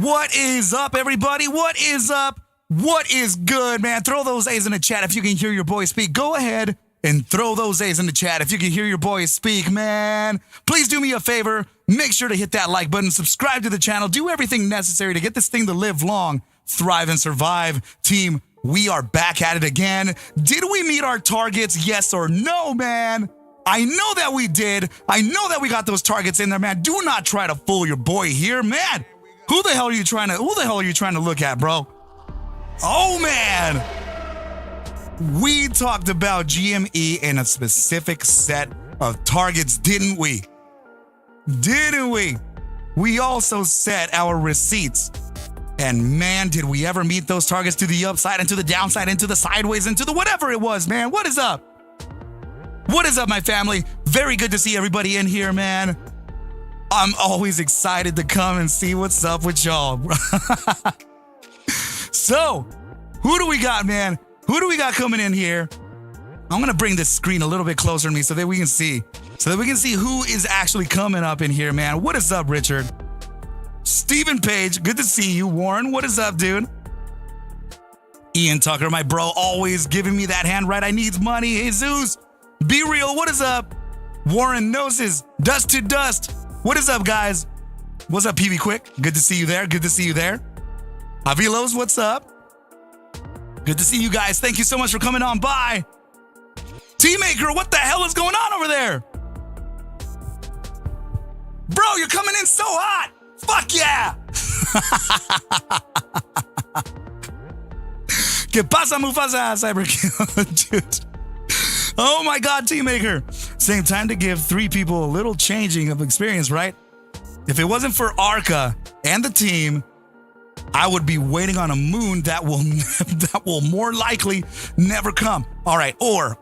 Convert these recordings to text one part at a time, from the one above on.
What is up, everybody? What is up? What is good, man? Throw those A's in the chat if you can hear your boy speak. Go ahead and throw those A's in the chat if you can hear your boy speak, man. Please do me a favor. Make sure to hit that like button, subscribe to the channel, do everything necessary to get this thing to live long, thrive, and survive. Team, we are back at it again. Did we meet our targets? Yes or no, man? I know that we did. I know that we got those targets in there, man. Do not try to fool your boy here, man. Who the hell are you trying to look at, bro? Oh, man. We talked about GME in a specific set of targets, didn't we? Didn't we? We also set our receipts. And man, did we ever meet those targets to the upside and to the downside and to the sideways and to the whatever it was, man. What is up? What is up, my family? Very good to see everybody in here, man. I'm always excited to come and see what's up with y'all. So, who do we got, man? Who do we got coming in here? I'm going to bring this screen a little bit closer to me so that we can see. Who is actually coming up in here, man. What is up, Richard? Stephen Page, good to see you. Warren, what is up, dude? Ian Tucker, my bro, always giving me that hand right. I needs money. Jesus, Be Real, what is up? Warren Gnosis, Dust to Dust. What is up, guys? What's up, PV Quick? Good to see you there. Good to see you there. Avilos, what's up? Good to see you guys. Thank you so much for coming on by. T-Maker, what the hell is going on over there? Bro, you're coming in so hot. Fuck yeah. ¿Qué pasa, Mufasa? Cyberkill, dude. Oh my God, T-Maker. Same time to give 3 people a little changing of experience, right? If it wasn't for Arca and the team, I would be waiting on a moon that will more likely never come. All right, or.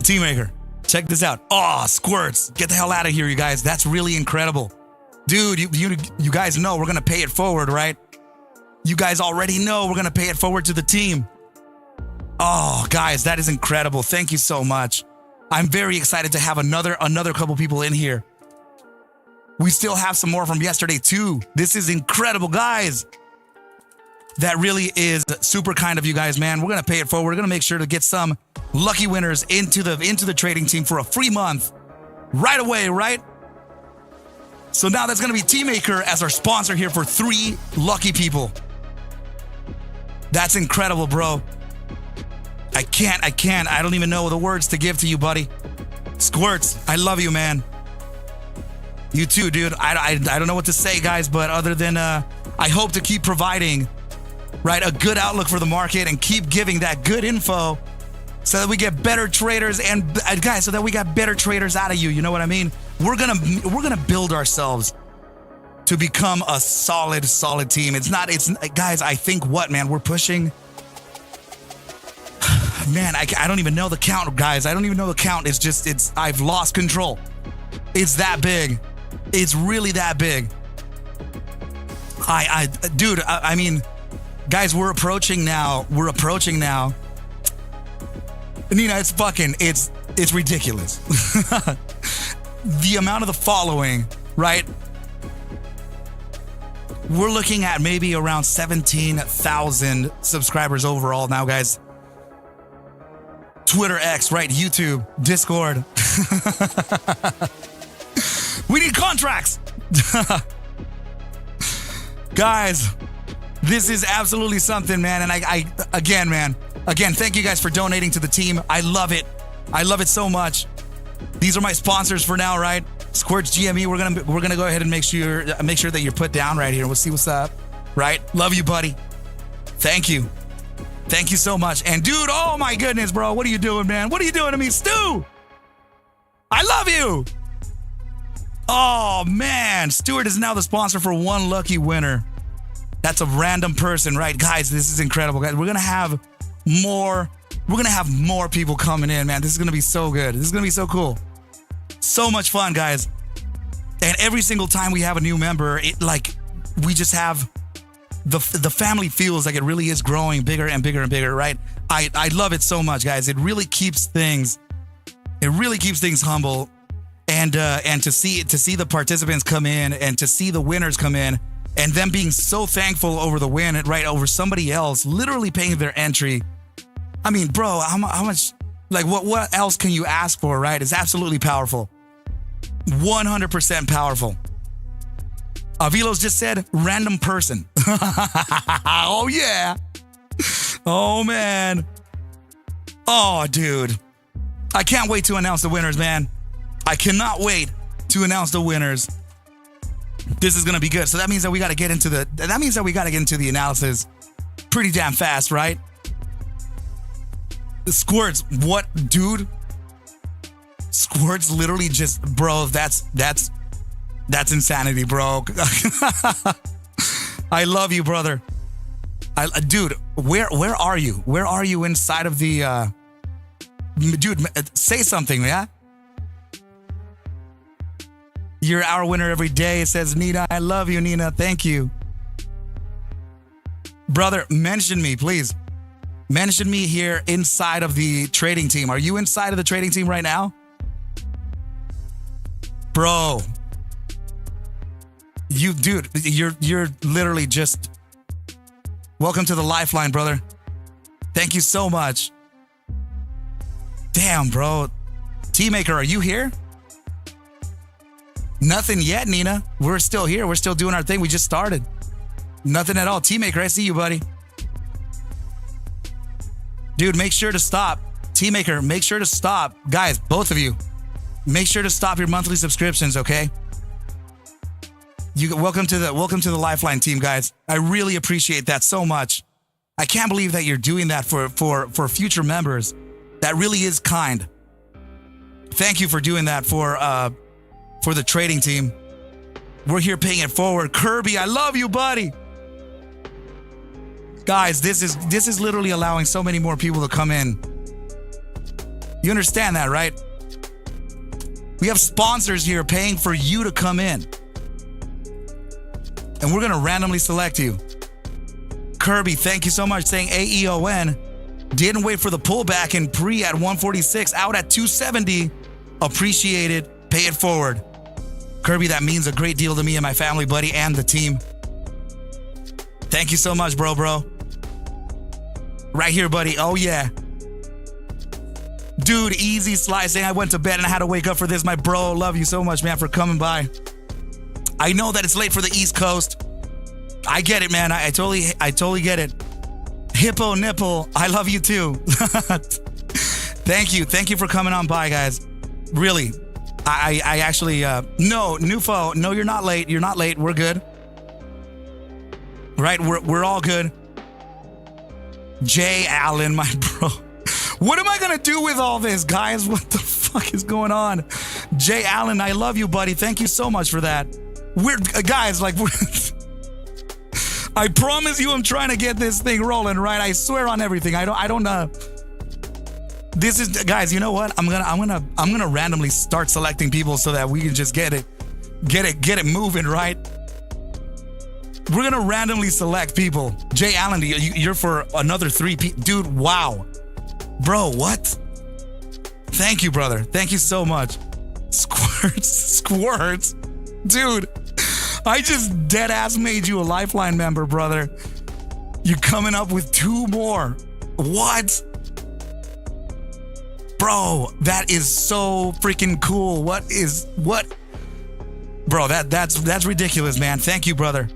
T-Maker, check this out. Oh, squirts. Get the hell out of here, you guys. That's really incredible. Dude, you guys know we're going to pay it forward, right? You guys already know we're going to pay it forward to the team. Oh, guys, that is incredible. Thank you so much. I'm very excited to have another couple people in here. We still have some more from yesterday, too. This is incredible, guys. That really is super kind of you guys, man. We're going to pay it forward. We're going to make sure to get some lucky winners into the trading team for a free month right away, right? So now that's going to be T-Maker as our sponsor here for 3 lucky people. That's incredible, bro. I can't. I don't even know the words to give to you, buddy. Squirts, I love you, man. You too, dude. I don't know what to say, guys, but other than I hope to keep providing, right, a good outlook for the market and keep giving that good info so that we get better traders and guys, so that we got better traders out of you. You know what I mean? We're gonna build ourselves to become a solid team. It's guys, I think we're pushing. Man, I don't even know the count, guys. I don't even know the count. I've lost control. It's that big. It's really that big. Dude, I mean, guys, we're approaching now. Nina, it's ridiculous. The amount of the following, right? We're looking at maybe around 17,000 subscribers overall now, guys. Twitter, X, right? YouTube, Discord. We need contracts. Guys, this is absolutely something, man. And again, thank you guys for donating to the team. I love it. I love it so much. These are my sponsors for now, right? Squirts GME. We're gonna go ahead and make sure that you're put down right here. We'll see what's up, right? Love you, buddy. Thank you. Thank you so much. And dude, oh my goodness, bro. What are you doing, man? What are you doing to me? Stu! I love you! Oh, man. Stuart is now the sponsor for 1 lucky winner. That's a random person, right? Guys, this is incredible, guys. We're going to have more people coming in, man. This is going to be so good. This is going to be so cool. So much fun, guys. And every single time we have a new member, we just have the family feels like it really is growing bigger and bigger and bigger, right? I love it so much, guys. It really keeps things humble, and to see the participants come in and to see the winners come in and them being so thankful over the win, right, over somebody else literally paying their entry. I mean, bro, how much, like, what else can you ask for, right? It's absolutely powerful. 100% powerful. Avilos just said, random person. Oh, yeah. Oh, man. Oh, dude. I can't wait to announce the winners, man. I cannot wait to announce the winners. This is going to be good. So that means that we got to get into the analysis pretty damn fast, right? The Squirts, what, dude? Squirts literally just, bro, that's insanity, bro. I love you, brother. Dude, where are you? Where are you inside of the, dude, say something, yeah? You're our winner every day, says Nina. I love you, Nina. Thank you. Brother, mention me, please. Mention me here inside of the trading team. Are you inside of the trading team right now? Bro. Dude, you're literally just... Welcome to the lifeline, brother. Thank you so much. Damn, bro. T-Maker, are you here? Nothing yet, Nina. We're still here. We're still doing our thing. We just started. Nothing at all. T-Maker, I see you, buddy. Dude, make sure to stop. T-Maker, make sure to stop. Guys, both of you, make sure to stop your monthly subscriptions, okay? Welcome to the Lifeline team, guys. I really appreciate that so much. I can't believe that you're doing that for future members. That really is kind. Thank you for doing that for the trading team. We're here paying it forward. Kirby, I love you, buddy. Guys, this is literally allowing so many more people to come in. You understand that, right? We have sponsors here paying for you to come in. And we're going to randomly select you. Kirby, thank you so much, saying AEON. Didn't wait for the pullback in pre at 146, out at 270. Appreciate it. Pay it forward. Kirby, that means a great deal to me and my family, buddy, and the team. Thank you so much, bro. Right here, buddy. Oh, yeah. Dude, easy slicing. I went to bed and I had to wake up for this, my bro. Love you so much, man, for coming by. I know that it's late for the East Coast. I get it, man. I totally get it. Hippo Nipple, I love you too. Thank you for coming on by, guys. Really, I actually, no, Nufo, no, you're not late. We're good. Right, we're all good. Jay Allen, my bro. What am I gonna do with all this, guys? What the fuck is going on? Jay Allen, I love you, buddy. Thank you so much for that. We're guys, like, I promise you, I'm trying to get this thing rolling, right? I swear on everything. I don't. This is, guys. You know what? I'm gonna randomly start selecting people so that we can just get it moving, right? We're gonna randomly select people. Jay Allen, you're for another 3 people, dude. Wow, bro, what? Thank you, brother. Thank you so much. Squirts, dude. I just dead ass made you a Lifeline member, brother. You're coming up with 2 more. What? Bro, that is so freaking cool. What? Bro, that's ridiculous, man. Thank you, brother.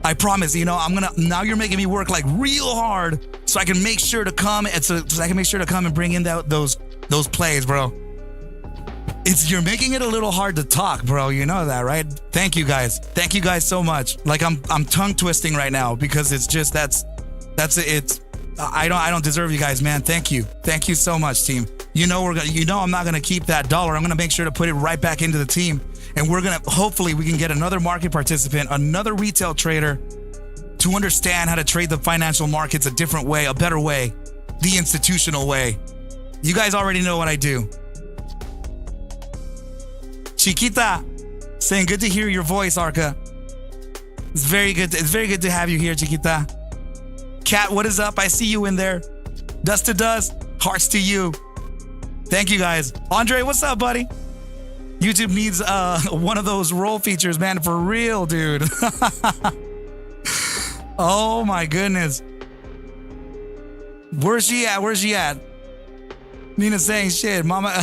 I promise, now you're making me work like real hard so I can make sure to come and bring in those plays, bro. You're making it a little hard to talk, bro. You know that, right? Thank you guys. Thank you guys so much. Like I'm tongue twisting right now because it's just I don't deserve you guys, man. Thank you. Thank you so much, team. I'm not gonna keep that dollar. I'm gonna make sure to put it right back into the team. And hopefully we can get another market participant, another retail trader to understand how to trade the financial markets a different way, a better way, the institutional way. You guys already know what I do. Chiquita, saying good to hear your voice, Arca. It's very good to have you here, Chiquita. Kat, what is up? I see you in there. Dust to dust, hearts to you. Thank you, guys. Andre, what's up, buddy? YouTube needs one of those roll features, man, for real, dude. Oh my goodness. Where's she at? Where's she at? Nina's saying, shit, mama,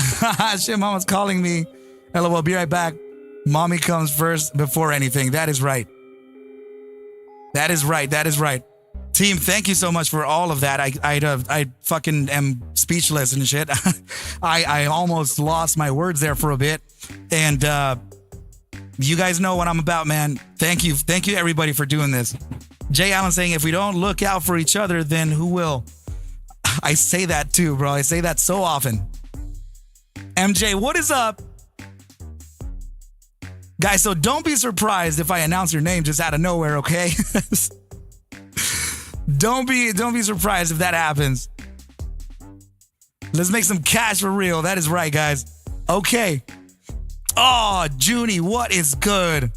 shit, mama's calling me. LOL, be right back. Mommy comes first before anything. That is right. That is right. That is right. Team, thank you so much for all of that. I fucking am speechless and shit. I almost lost my words there for a bit. And you guys know what I'm about, man. Thank you. Thank you, everybody, for doing this. Jay Allen saying, if we don't look out for each other, then who will? I say that too, bro. I say that so often. MJ, what is up? Guys, so don't be surprised if I announce your name just out of nowhere, okay? Don't be surprised if that happens. Let's make some cash for real. That is right, guys. Okay. Oh, Junie, what is good?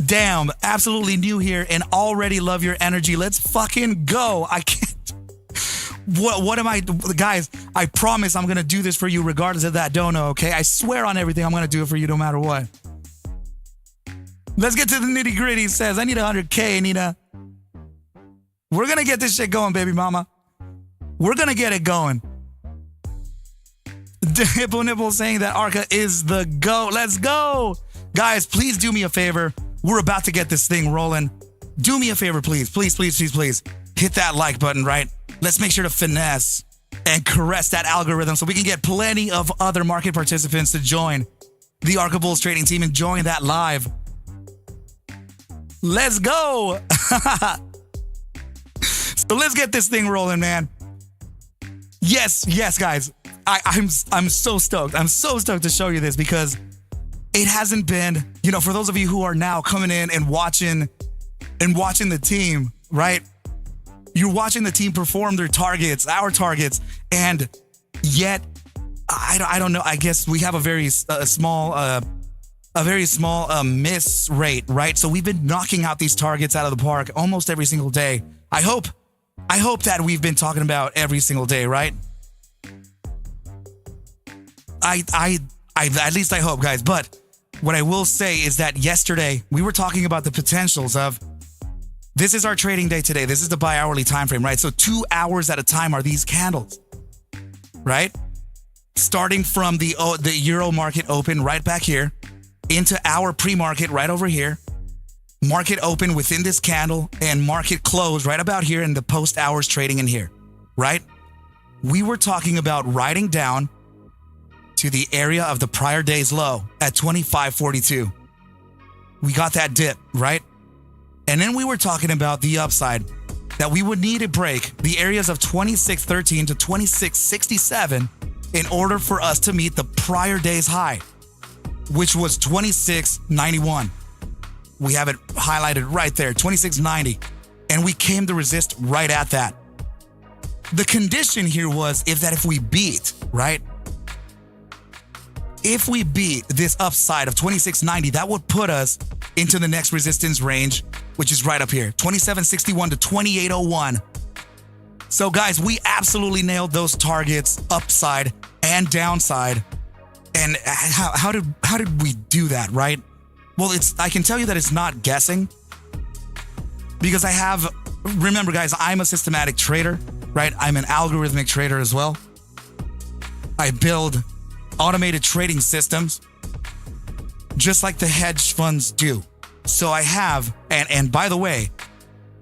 Damn, absolutely new here and already love your energy. Let's fucking go. I can't. What am I, guys? I promise I'm gonna do this for you regardless of that dono, okay? I swear on everything I'm gonna do it for you no matter what. Let's get to the nitty gritty. Says I need 100K, Nina. We're gonna get this shit going, baby mama. We're gonna get it going. Hippo Nipple saying that Arca is the GOAT. Let's go. Guys, please do me a favor. We're about to get this thing rolling. Do me a favor, please. Please, please, please, please. Hit that like button, right? Let's make sure to finesse and caress that algorithm so we can get plenty of other market participants to join the Arca Bulls trading team and join that live. Let's go. So let's get this thing rolling, man. Yes, guys. I'm so stoked. I'm so stoked to show you this because it hasn't been, for those of you who are now coming in and watching the team, right? You're watching the team perform their targets, our targets, and yet I don't know. I guess we have a very small miss rate, right? So we've been knocking out these targets out of the park almost every single day. I hope that we've been talking about every single day, right? I at least I hope, guys. But what I will say is that yesterday we were talking about the potentials of this is our trading day today. This is the bi-hourly time frame, right? So 2 hours at a time are these candles, right? Starting from the Euro market open right back here into our pre-market right over here, market open within this candle, and market close right about here in the post hours trading in here, right? We were talking about riding down to the area of the prior day's low at 25.42. We got that dip, right? And then we were talking about the upside that we would need to break the areas of 26.13 to 26.67 in order for us to meet the prior day's high, which was 26.91. We have it highlighted right there, 26.90. And we came to resist right at that. The condition here was if we beat, right? If we beat this upside of 26.90, that would put us into the next resistance range, which is right up here, 27.61 to 28.01. So guys, we absolutely nailed those targets upside and downside. And how did we do that, right? Well, I can tell you that it's not guessing because remember guys, I'm a systematic trader, right? I'm an algorithmic trader as well. I build automated trading systems just like the hedge funds do. So I have, and by the way,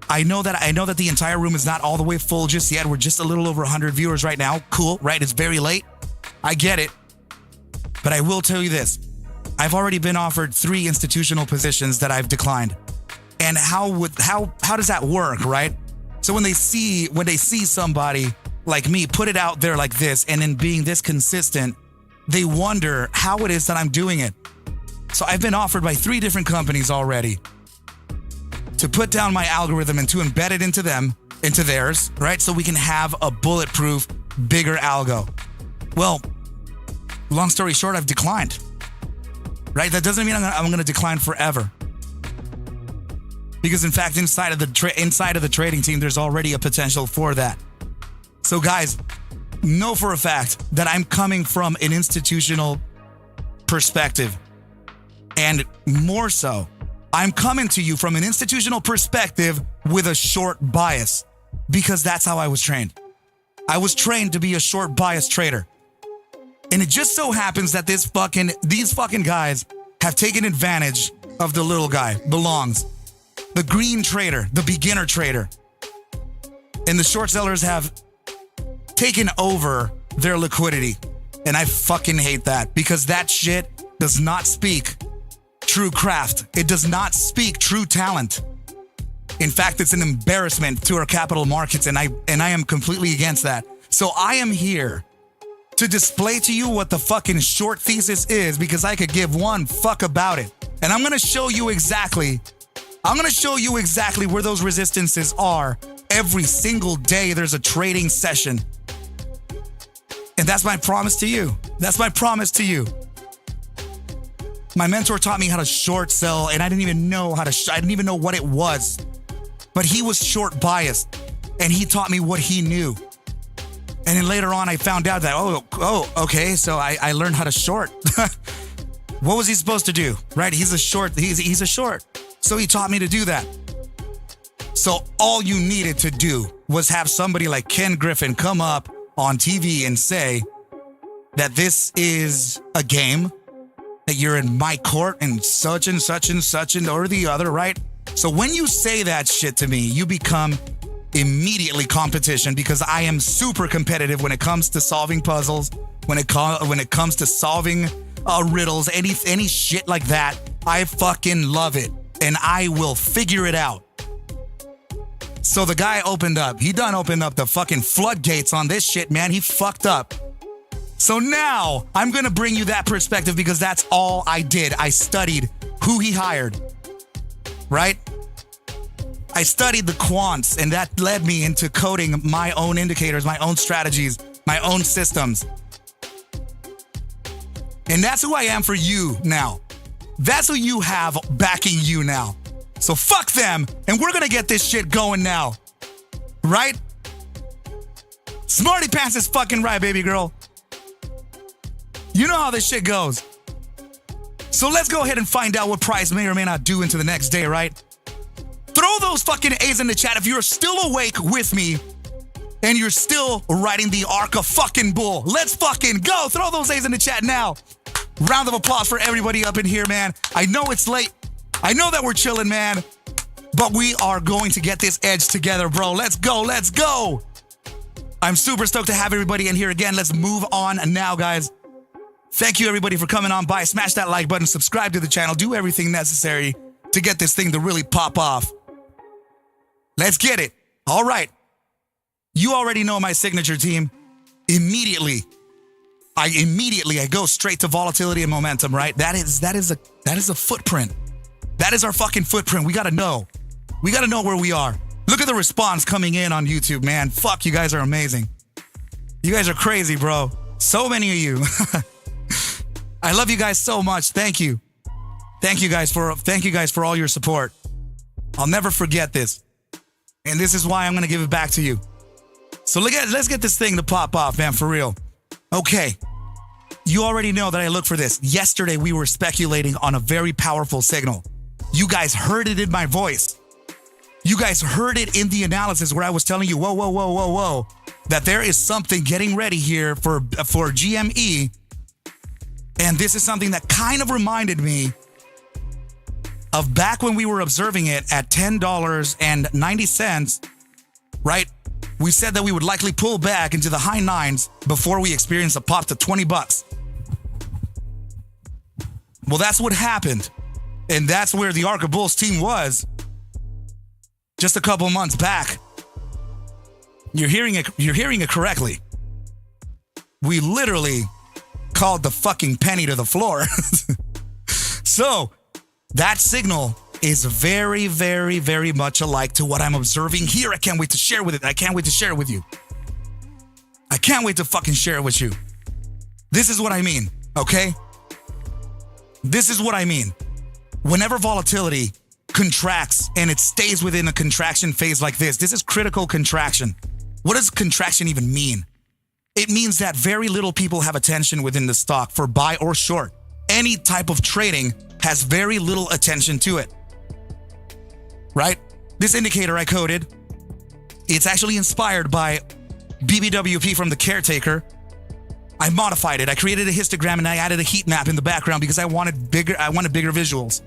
I know that the entire room is not all the way full just yet. We're just a little over 100 viewers right now. Cool, right? It's very late. I get it. But I will tell you this. I've already been offered 3 institutional positions that I've declined. And how does that work, right? So when they see somebody like me put it out there like this and then being this consistent, they wonder how it is that I'm doing it. So I've been offered by 3 different companies already to put down my algorithm and to embed it into theirs, right? So we can have a bulletproof, bigger algo. Well, long story short, I've declined, right? That doesn't mean I'm going to decline forever. Because in fact, inside of the trading team, there's already a potential for that. So guys, know for a fact that I'm coming from an institutional perspective. And more so, I'm coming to you from an institutional perspective with a short bias because that's how I was trained. I was trained to be a short bias trader. And it just so happens that these fucking guys have taken advantage of the little guy, the longs, the green trader, the beginner trader. And the short sellers have taken over their liquidity. And I fucking hate that because that shit does not speak true craft. It does not speak true talent. In fact, it's an embarrassment to our capital markets, and I am completely against that. So I am here to display to you what the fucking short thesis is because I could give one fuck about it. And I'm going to show you exactly where those resistances are every single day there's a trading session. And that's my promise to you. That's my promise to you. My mentor taught me how to short sell, and I didn't even know I didn't even know what it was. But he was short biased, and he taught me what he knew. And then later on, I found out that, okay, so I learned how to short. What was he supposed to do, right? He's a short. So he taught me to do that. So all you needed to do was have somebody like Ken Griffin come up on TV and say that this is a game, that you're in my court and such and such and such and or the other, right? So when you say that shit to me, you become immediately competition because I am super competitive when it comes to solving puzzles, when it comes to solving riddles, any shit like that. I fucking love it and I will figure it out. So the guy opened up the fucking floodgates on this shit, man. He fucked up. So now I'm going to bring you that perspective because that's all I did. I studied who he hired, right? I studied the quants, and that led me into coding my own indicators, my own strategies, my own systems. And that's who I am for you now. That's who you have backing you now. So fuck them, and we're going to get this shit going now, right? Smarty Pants is fucking right, baby girl. You know how this shit goes. So let's go ahead and find out what price may or may not do into the next day, right? Throw those fucking A's in the chat if you're still awake with me and you're still riding the Arca fucking bull. Let's fucking go. Throw those A's in the chat now. Round of applause for everybody up in here, man. I know it's late. I know that we're chilling, man. But we are going to get this edge together, bro. Let's go. Let's go. I'm super stoked to have everybody in here again. Let's move on now, guys. Thank you, everybody, for coming on by. Smash that like button, subscribe to the channel, do everything necessary to get this thing to really pop off. Let's get it. All right. You already know my signature team. Immediately, I go straight to volatility and momentum, right? That is a footprint. That is our fucking footprint. We got to know. We got to know where we are. Look at the response coming in on YouTube, man. Fuck, you guys are amazing. You guys are crazy, bro. So many of you. I love you guys so much. Thank you. Thank you guys for all your support. I'll never forget this. And this is why I'm going to give it back to you. So let's get this thing to pop off, man, for real. Okay. You already know that I look for this. Yesterday, we were speculating on a very powerful signal. You guys heard it in my voice. You guys heard it in the analysis where I was telling you, whoa, that there is something getting ready here for GME. And this is something that kind of reminded me of back when we were observing it at $10.90, right? We said that we would likely pull back into the high nines before we experience a pop to $20. Well, that's what happened. And that's where the Arca Bulls team was just a couple months back. You're hearing it correctly. We literally called the fucking penny to the floor. So that signal is very, very, very much alike to what I'm observing here. I can't wait to share with it. I can't wait to share it with you. I can't wait to fucking share it with you. This is what I mean, okay? This is what I mean. Whenever volatility contracts and it stays within a contraction phase like this is critical contraction. What does contraction even mean? It means that very little people have attention within the stock for buy or short. Any type of trading has very little attention to it. right? This indicator I coded, it's actually inspired by BBWP from The Caretaker. I modified it. I created a histogram and I added a heat map in the background because I wanted bigger visuals.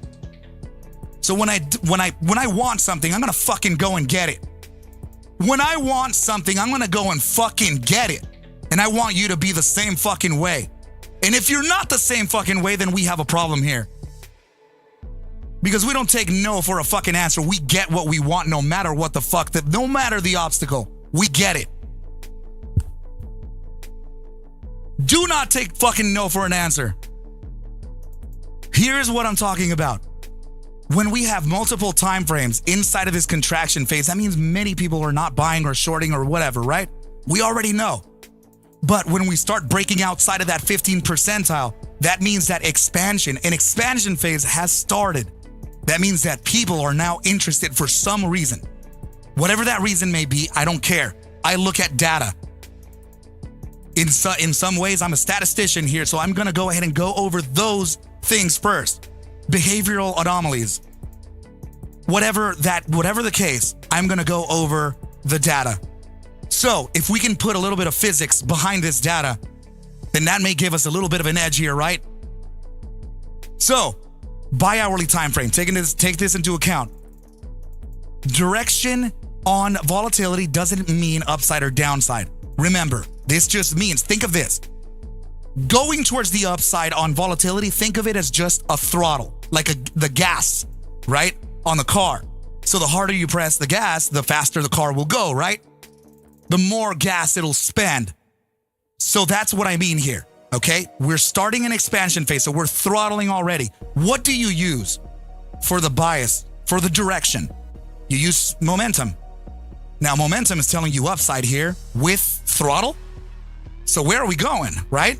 So when I want something, I'm gonna fucking go and get it. When I want something, I'm gonna go and fucking get it. And I want you to be the same fucking way. And if you're not the same fucking way, then we have a problem here. Because we don't take no for a fucking answer. We get what we want no matter what the fuck, no matter the obstacle. We get it. Do not take fucking no for an answer. Here's what I'm talking about. When we have multiple time frames inside of this contraction phase, that means many people are not buying or shorting or whatever, right? We already know. But when we start breaking outside of that 15 percentile, that means that an expansion phase has started. That means that people are now interested for some reason. Whatever that reason may be, I don't care. I look at data. In some ways, I'm a statistician here, so I'm gonna go ahead and go over those things first. Behavioral anomalies. Whatever the case, I'm gonna go over the data. So if we can put a little bit of physics behind this data, then that may give us a little bit of an edge here, right? So, bi-hourly time frame, take this into account. Direction on volatility doesn't mean upside or downside. Remember, this just means, think of this. Going towards the upside on volatility, think of it as just a throttle, like the gas, right? On the car. So the harder you press the gas, the faster the car will go, right? The more gas it'll spend. So that's what I mean here, okay? We're starting an expansion phase, so we're throttling already. What do you use for the bias, for the direction? You use momentum. Now, momentum is telling you upside here with throttle. So where are we going, right?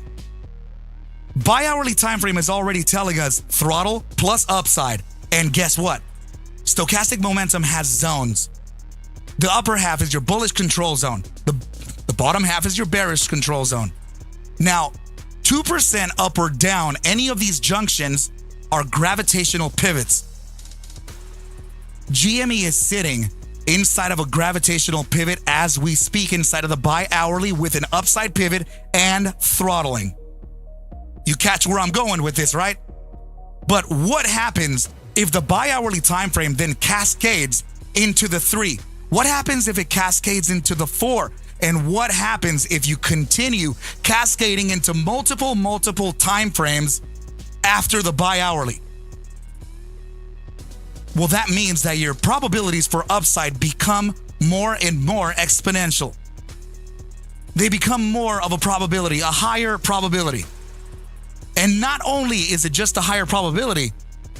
Bi-hourly time frame is already telling us throttle plus upside. And guess what? Stochastic momentum has zones. The upper half is your bullish control zone. The bottom half is your bearish control zone. Now, 2% up or down, any of these junctions are gravitational pivots. GME is sitting inside of a gravitational pivot as we speak, inside of the bi-hourly with an upside pivot and throttling. You catch where I'm going with this, right? But what happens if the bi-hourly time frame then cascades into the 3? What happens if it cascades into the 4? And what happens if you continue cascading into multiple time frames after the bi-hourly? Well, that means that your probabilities for upside become more and more exponential. They become more of a probability, a higher probability. And not only is it just a higher probability,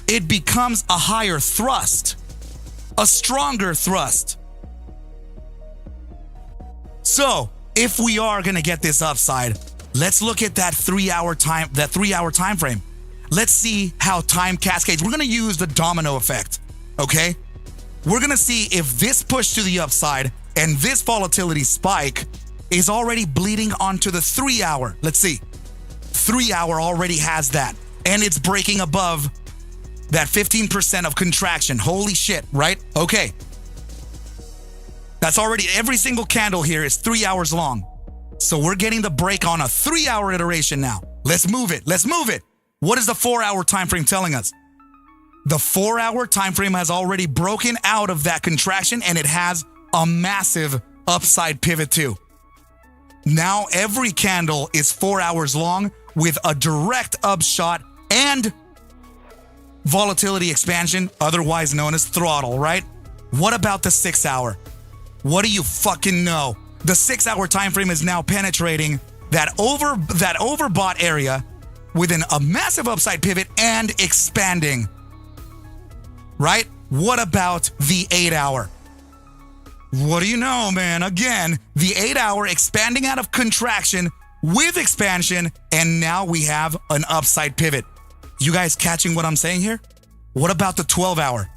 it becomes a higher thrust, a stronger thrust. So, if we are going to get this upside, let's look at that 3-hour time frame. Let's see how time cascades. We're going to use the domino effect, okay? We're going to see if this push to the upside and this volatility spike is already bleeding onto the 3-hour. Let's see. 3-hour already has that, and it's breaking above that 15% of contraction. Holy shit, right? Okay. That's already, every single candle here is 3 hours long. So we're getting the break on a 3-hour iteration now. Let's move it. Let's move it. What is the 4-hour time frame telling us? The 4-hour time frame has already broken out of that contraction, and it has a massive upside pivot too. Now every candle is 4 hours long with a direct upshot and volatility expansion, otherwise known as throttle, right? What about the 6-hour? What do you fucking know? The 6-hour time frame is now penetrating that overbought area with a massive upside pivot and expanding. Right? What about the 8-hour? What do you know, man? Again, the 8-hour expanding out of contraction with expansion, and now we have an upside pivot. You guys catching what I'm saying here? What about the 12-hour?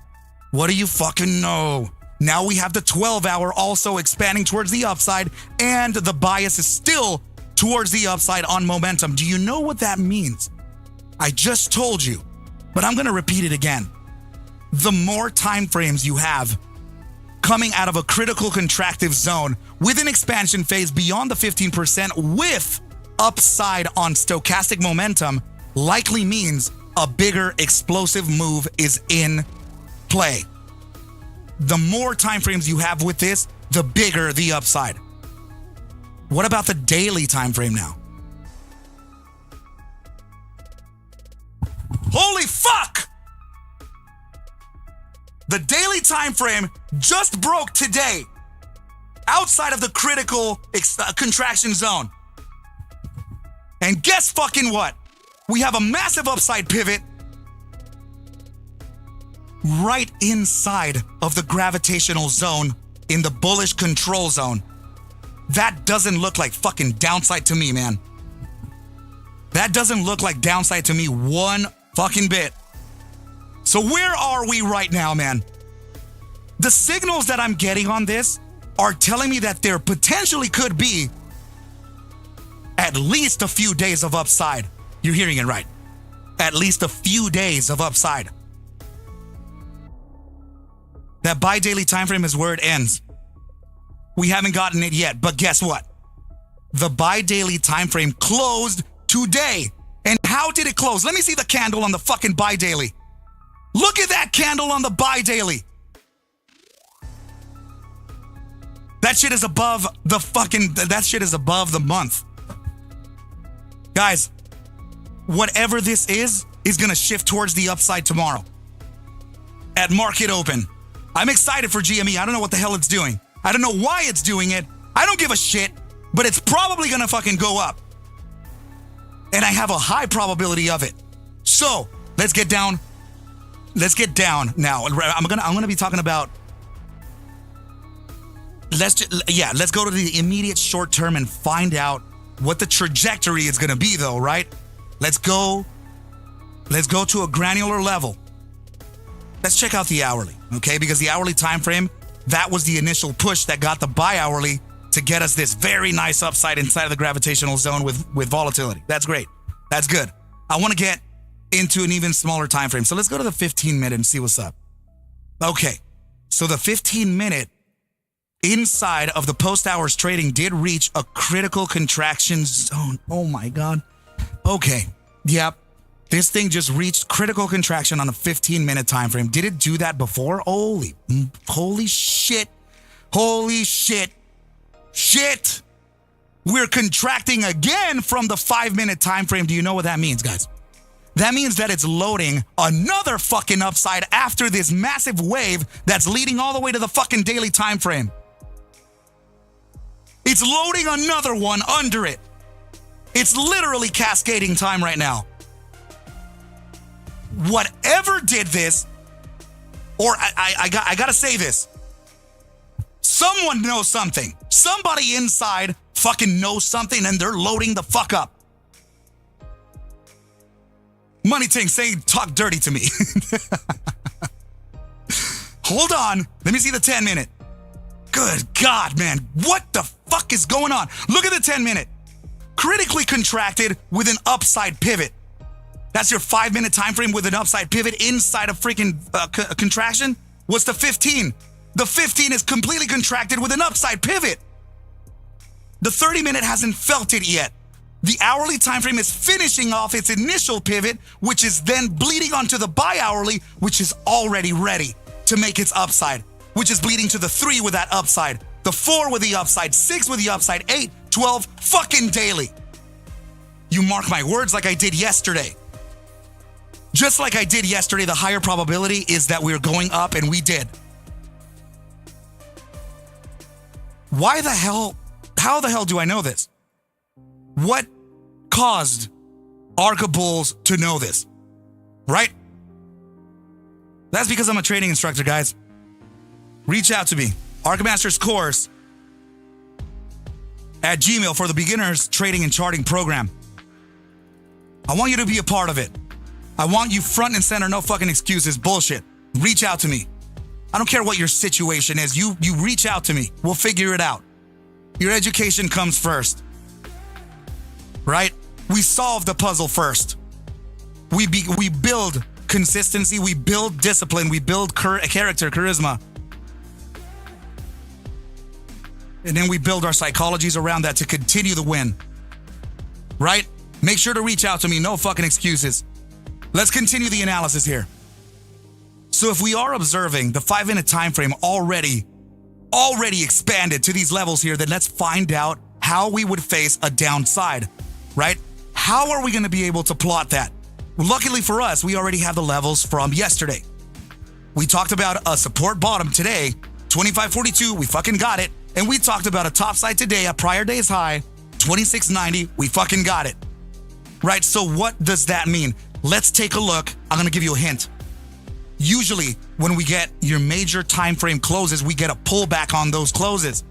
What do you fucking know? Now we have the 12-hour also expanding towards the upside, and the bias is still towards the upside on momentum. Do you know what that means? I just told you, but I'm going to repeat it again. the more time frames you have coming out of a critical contractive zone with an expansion phase beyond the 15% with upside on stochastic momentum likely means a bigger explosive move is in play. The more time frames you have with this, the bigger the upside. What about the daily time frame now? Holy fuck! The daily time frame just broke today outside of the critical contraction zone. And guess fucking what? We have a massive upside pivot right inside of the gravitational zone in the bullish control zone. That doesn't look like fucking downside to me, man. That doesn't look like downside to me one fucking bit. So where are we right now, man? The signals that I'm getting on this are telling me that there potentially could be at least a few days of upside. You're hearing it right. At least a few days of upside. That bi-daily time frame is where it ends. We haven't gotten it yet, but guess what? The bi-daily time frame closed today. And how did it close? Let me see the candle on the fucking bi-daily. Look at that candle on the bi-daily. That shit is above above the month. Guys, whatever this is gonna shift towards the upside tomorrow. At market open. I'm excited for GME. I don't know what the hell it's doing. I don't know why it's doing it. I don't give a shit, but it's probably gonna fucking go up. And I have a high probability of it. So let's get down. Let's get down now. I'm gonna be talking about. Let's go to the immediate short term and find out what the trajectory is gonna be, though, right? Let's go to a granular level. Let's check out the hourly, okay? Because the hourly time frame, that was the initial push that got the bi-hourly to get us this very nice upside inside of the gravitational zone with volatility. That's great. That's good. I want to get into an even smaller time frame. So let's go to the 15-minute and see what's up. Okay. So the 15-minute inside of the post-hours trading did reach a critical contraction zone. Oh my God. Okay. Yep. This thing just reached critical contraction on a 15-minute time frame. Did it do that before? Holy shit. Holy shit. Shit. We're contracting again from the 5-minute time frame. Do you know what that means, guys? That means that it's loading another fucking upside after this massive wave that's leading all the way to the fucking daily time frame. It's loading another one under it. It's literally cascading time right now. Whatever did this, or I gotta say this. Someone knows something. Somebody inside fucking knows something and they're loading the fuck up. Money Ting saying talk dirty to me. Hold on. Let me see the 10-minute. Good God, man. What the fuck is going on? Look at the 10-minute. Critically contracted with an upside pivot. That's your 5-minute time frame with an upside pivot inside a freaking contraction. What's the 15? The 15 is completely contracted with an upside pivot. The 30-minute hasn't felt it yet. The hourly time frame is finishing off its initial pivot, which is then bleeding onto the bi-hourly, which is already ready to make its upside, which is bleeding to the 3 with that upside, the 4 with the upside, 6 with the upside, 8, 12, fucking daily. You mark my words like I did yesterday. Just like I did yesterday, the higher probability is that we're going up, and we did. Why the hell? How the hell do I know this? What caused Arca bulls to know this? Right? That's because I'm a trading instructor, guys. Reach out to me. ArcMastersCourse at Gmail for the beginners trading and charting program. I want you to be a part of it. I want you front and center, no fucking excuses, bullshit. Reach out to me. I don't care what your situation is. You reach out to me. We'll figure it out. Your education comes first. Right? We solve the puzzle first. We build consistency, we build discipline, we build character, charisma. And then we build our psychologies around that to continue the win. Right? Make sure to reach out to me. No fucking excuses. Let's continue the analysis here. So if we are observing the 5-minute time frame already expanded to these levels here, then let's find out how we would face a downside, right? How are we going to be able to plot that? Well, luckily for us, we already have the levels from yesterday. We talked about a support bottom today, 25.42, we fucking got it. And we talked about a top side today, a prior day's high, 26.90, we fucking got it. Right, so what does that mean? Let's take a look. I'm going to give you a hint. Usually, when we get your major time frame closes, we get a pullback on those closes.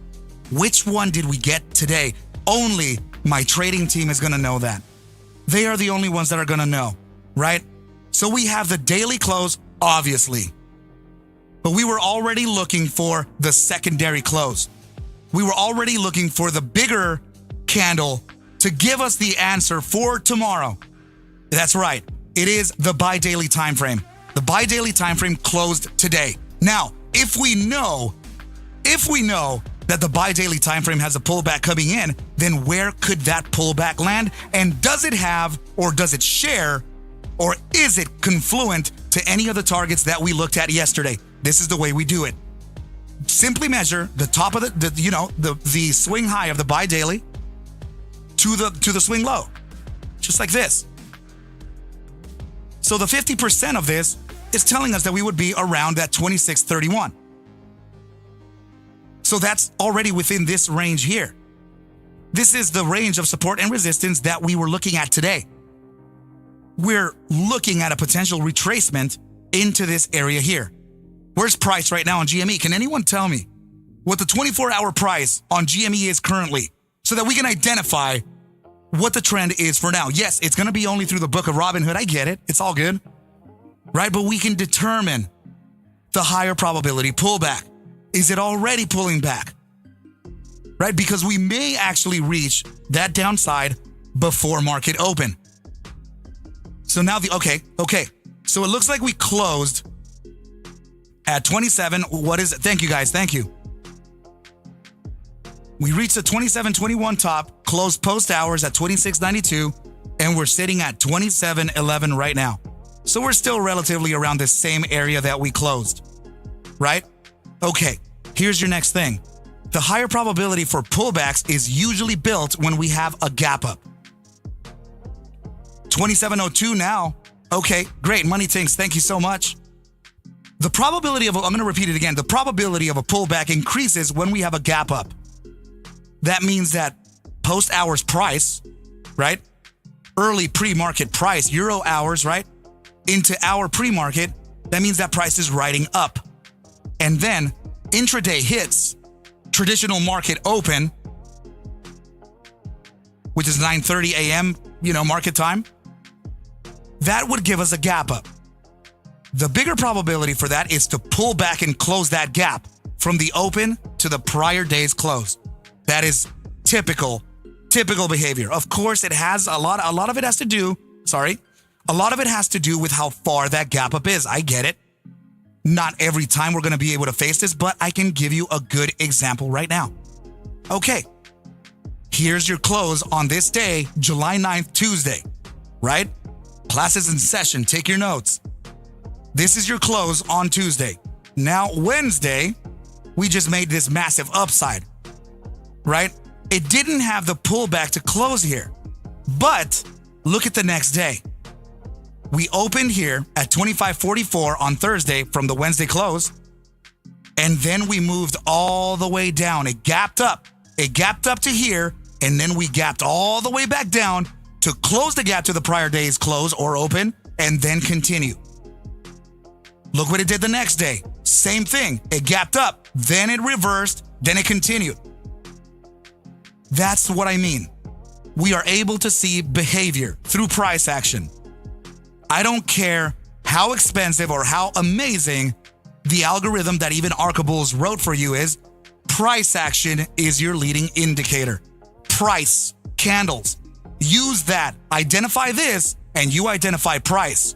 Which one did we get today? Only my trading team is going to know that. They are the only ones that are going to know, right? So we have the daily close, obviously. But we were already looking for the secondary close. We were already looking for the bigger candle to give us the answer for tomorrow. That's right. It is the buy daily time frame. The buy daily time frame closed today. Now, if we know that the buy daily time frame has a pullback coming in, then where could that pullback land? And does it have, or does it share, or is it confluent to any of the targets that we looked at yesterday? This is the way we do it. Simply measure the top of the swing high of the buy daily to the swing low, just like this. So the 50% of this is telling us that we would be around that 26.31. So that's already within this range here. This is the range of support and resistance that we were looking at today. We're looking at a potential retracement into this area here. Where's price right now on GME? Can anyone tell me what the 24-hour price on GME is currently so that we can identify what the trend is for now? Yes, it's going to be only through the book of Robinhood. I get it. It's all good. Right? But we can determine the higher probability pullback. Is it already pulling back? Right? Because we may actually reach that downside before market open. So now okay. So it looks like we closed at 27. What is it? Thank you guys. Thank you. We reached the 27.21 top, closed post hours at 26.92, and we're sitting at 27.11 right now. So we're still relatively around the same area that we closed, right? Okay, here's your next thing. The higher probability for pullbacks is usually built when we have a gap up. 27.02 now. Okay, great. Money Tinks, thank you so much. The probability of, I'm going to repeat it again. The probability of a pullback increases when we have a gap up. That means that post hours price, right? Early pre-market price, Euro hours, right? Into our pre-market, that means that price is riding up. And then intraday hits, traditional market open, which is 9:30 a.m., market time. That would give us a gap up. The bigger probability for that is to pull back and close that gap from the open to the prior day's close. That is typical behavior. Of course, it has a lot of it has to do with how far that gap up is. I get it. Not every time we're going to be able to face this, but I can give you a good example right now. Okay. Here's your close on this day, July 9th, Tuesday, right? Classes in session. Take your notes. This is your close on Tuesday. Now, Wednesday, we just made this massive upside, right? It didn't have the pullback to close here, but look at the next day. We opened here at 25.44 on Thursday from the Wednesday close, and then we moved all the way down. It gapped up to here, and then we gapped all the way back down to close the gap to the prior day's close or open, and then continue. Look what it did the next day. Same thing. It gapped up, then it reversed, then it continued. That's what I mean. We are able to see behavior through price action. I don't care how expensive or how amazing the algorithm that even Arca wrote for you is. Price action is your leading indicator. Price, candles. Use that. Identify this, and you identify price.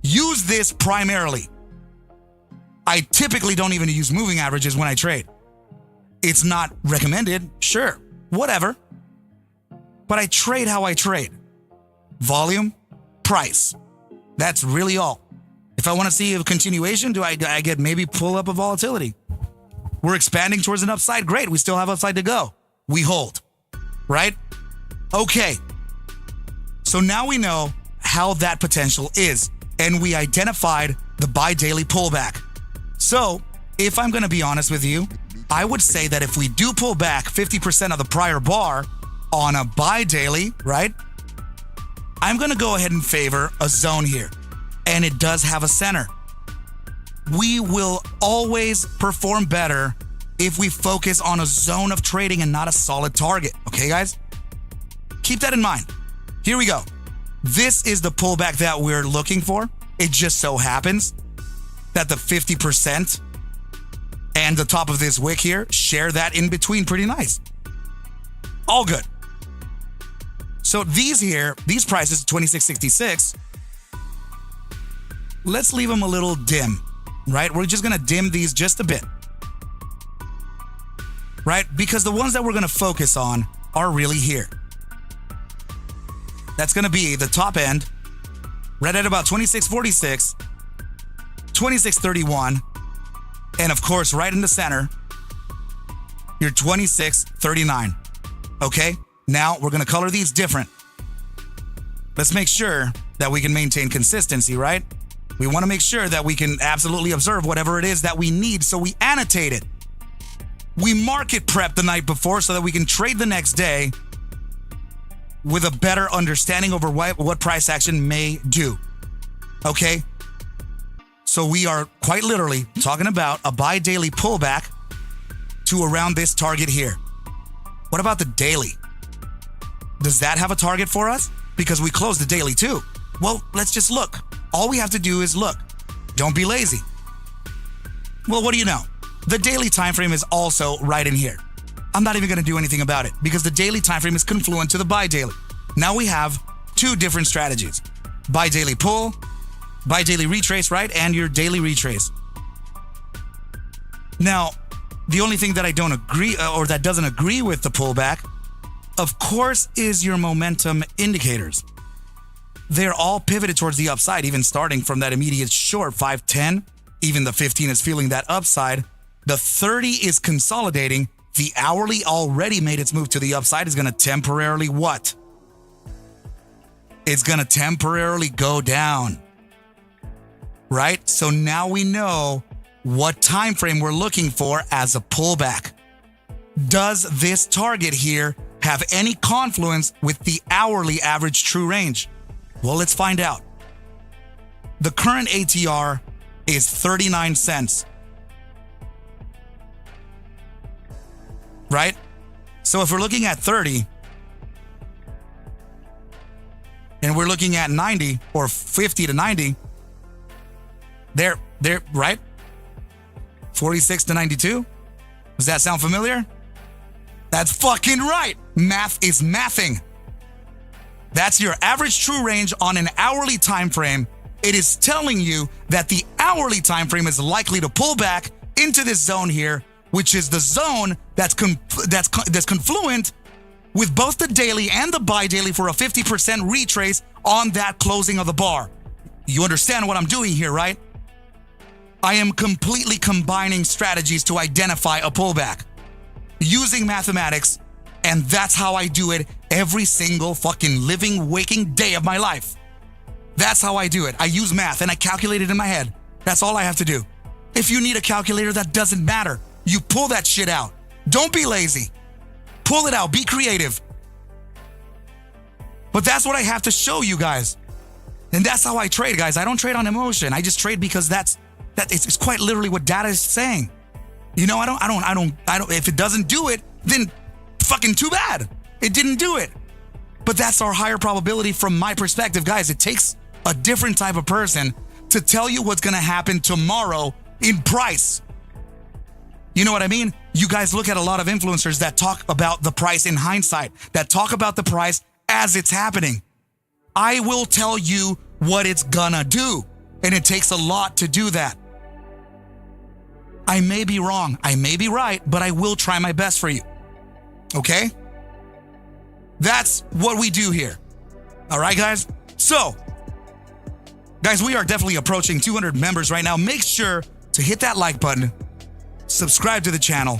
use this primarily. I typically don't even use moving averages when I trade. It's not recommended, sure, whatever. But I trade how I trade. Volume, price. That's really all. If I want to see a continuation, do I get maybe pull up a volatility? We're expanding towards an upside. Great. We still have upside to go. We hold, right? Okay. So now we know how that potential is, and we identified the buy daily pullback. So if I'm going to be honest with you, I would say that if we do pull back 50% of the prior bar on a buy daily, right? I'm going to go ahead and favor a zone here, and it does have a center. We will always perform better if we focus on a zone of trading and not a solid target. Okay, guys? Keep that in mind. Here we go. This is the pullback that we're looking for. It just so happens that the 50% and the top of this wick here share that in between pretty nice. All good. So these prices, 26.66, let's leave them a little dim, right? We're just going to dim these just a bit, right? Because the ones that we're going to focus on are really here. That's going to be the top end, right at about 26.46, 26.31, and of course, right in the center, your 26.39. Okay? Now we're going to color these different. Let's make sure that we can maintain consistency, right? We want to make sure that we can absolutely observe whatever it is that we need, so we annotate it. We market prep the night before so that we can trade the next day with a better understanding over what price action may do. Okay? So we are quite literally talking about a buy daily pullback to around this target here. What about the daily? Does that have a target for us? Because we closed the daily too. Well, let's just look. All we have to do is look. Don't be lazy. Well, what do you know? The daily time frame is also right in here. I'm not even going to do anything about it because the daily time frame is confluent to the buy daily. Now we have two different strategies. Buy daily pull, buy daily retrace, right? And your daily retrace. Now, the only thing that I don't agree or that doesn't agree with the pullback, of course, is your momentum indicators. They're all pivoted towards the upside, even starting from that immediate short 510. Even the 15 is feeling that upside. The 30 is consolidating. The hourly already made its move to the upside. Is going to temporarily what? It's going to temporarily go down. Right? So now we know what time frame we're looking for as a pullback. Does this target here have any confluence with the hourly average true range? Well, let's find out. The current ATR is 39 cents. Right? So if we're looking at 30 and we're looking at 90 or 50 to 90, they're right? 46 to 92? Does that sound familiar? That's fucking right. Math is mathing. That's your average true range on an hourly time frame. It is telling you that the hourly time frame is likely to pull back into this zone here, which is the zone that's confluent with both the daily and the buy daily for a 50% retrace on that closing of the bar. You understand what I'm doing here, right? I am completely combining strategies to identify a pullback using mathematics, and that's how I do it every single fucking living, waking day of my life. That's how I do it. I use math and I calculate it in my head. That's all I have to do. If you need a calculator, that doesn't matter. You pull that shit out. Don't be lazy. Pull it out. Be creative. But that's what I have to show you guys. And that's how I trade, guys. I don't trade on emotion. I just trade because it's quite literally what data is saying. You know, I don't, if it doesn't do it, then fucking too bad. It didn't do it. But that's our higher probability from my perspective. Guys, it takes a different type of person to tell you what's going to happen tomorrow in price. You know what I mean? You guys look at a lot of influencers that talk about the price in hindsight, that talk about the price as it's happening. I will tell you what it's gonna do. And it takes a lot to do that. I may be wrong, I may be right, but I will try my best for you. Okay? That's what we do here. All right, guys? So, guys, we are definitely approaching 200 members right now. Make sure to hit that like button, subscribe to the channel,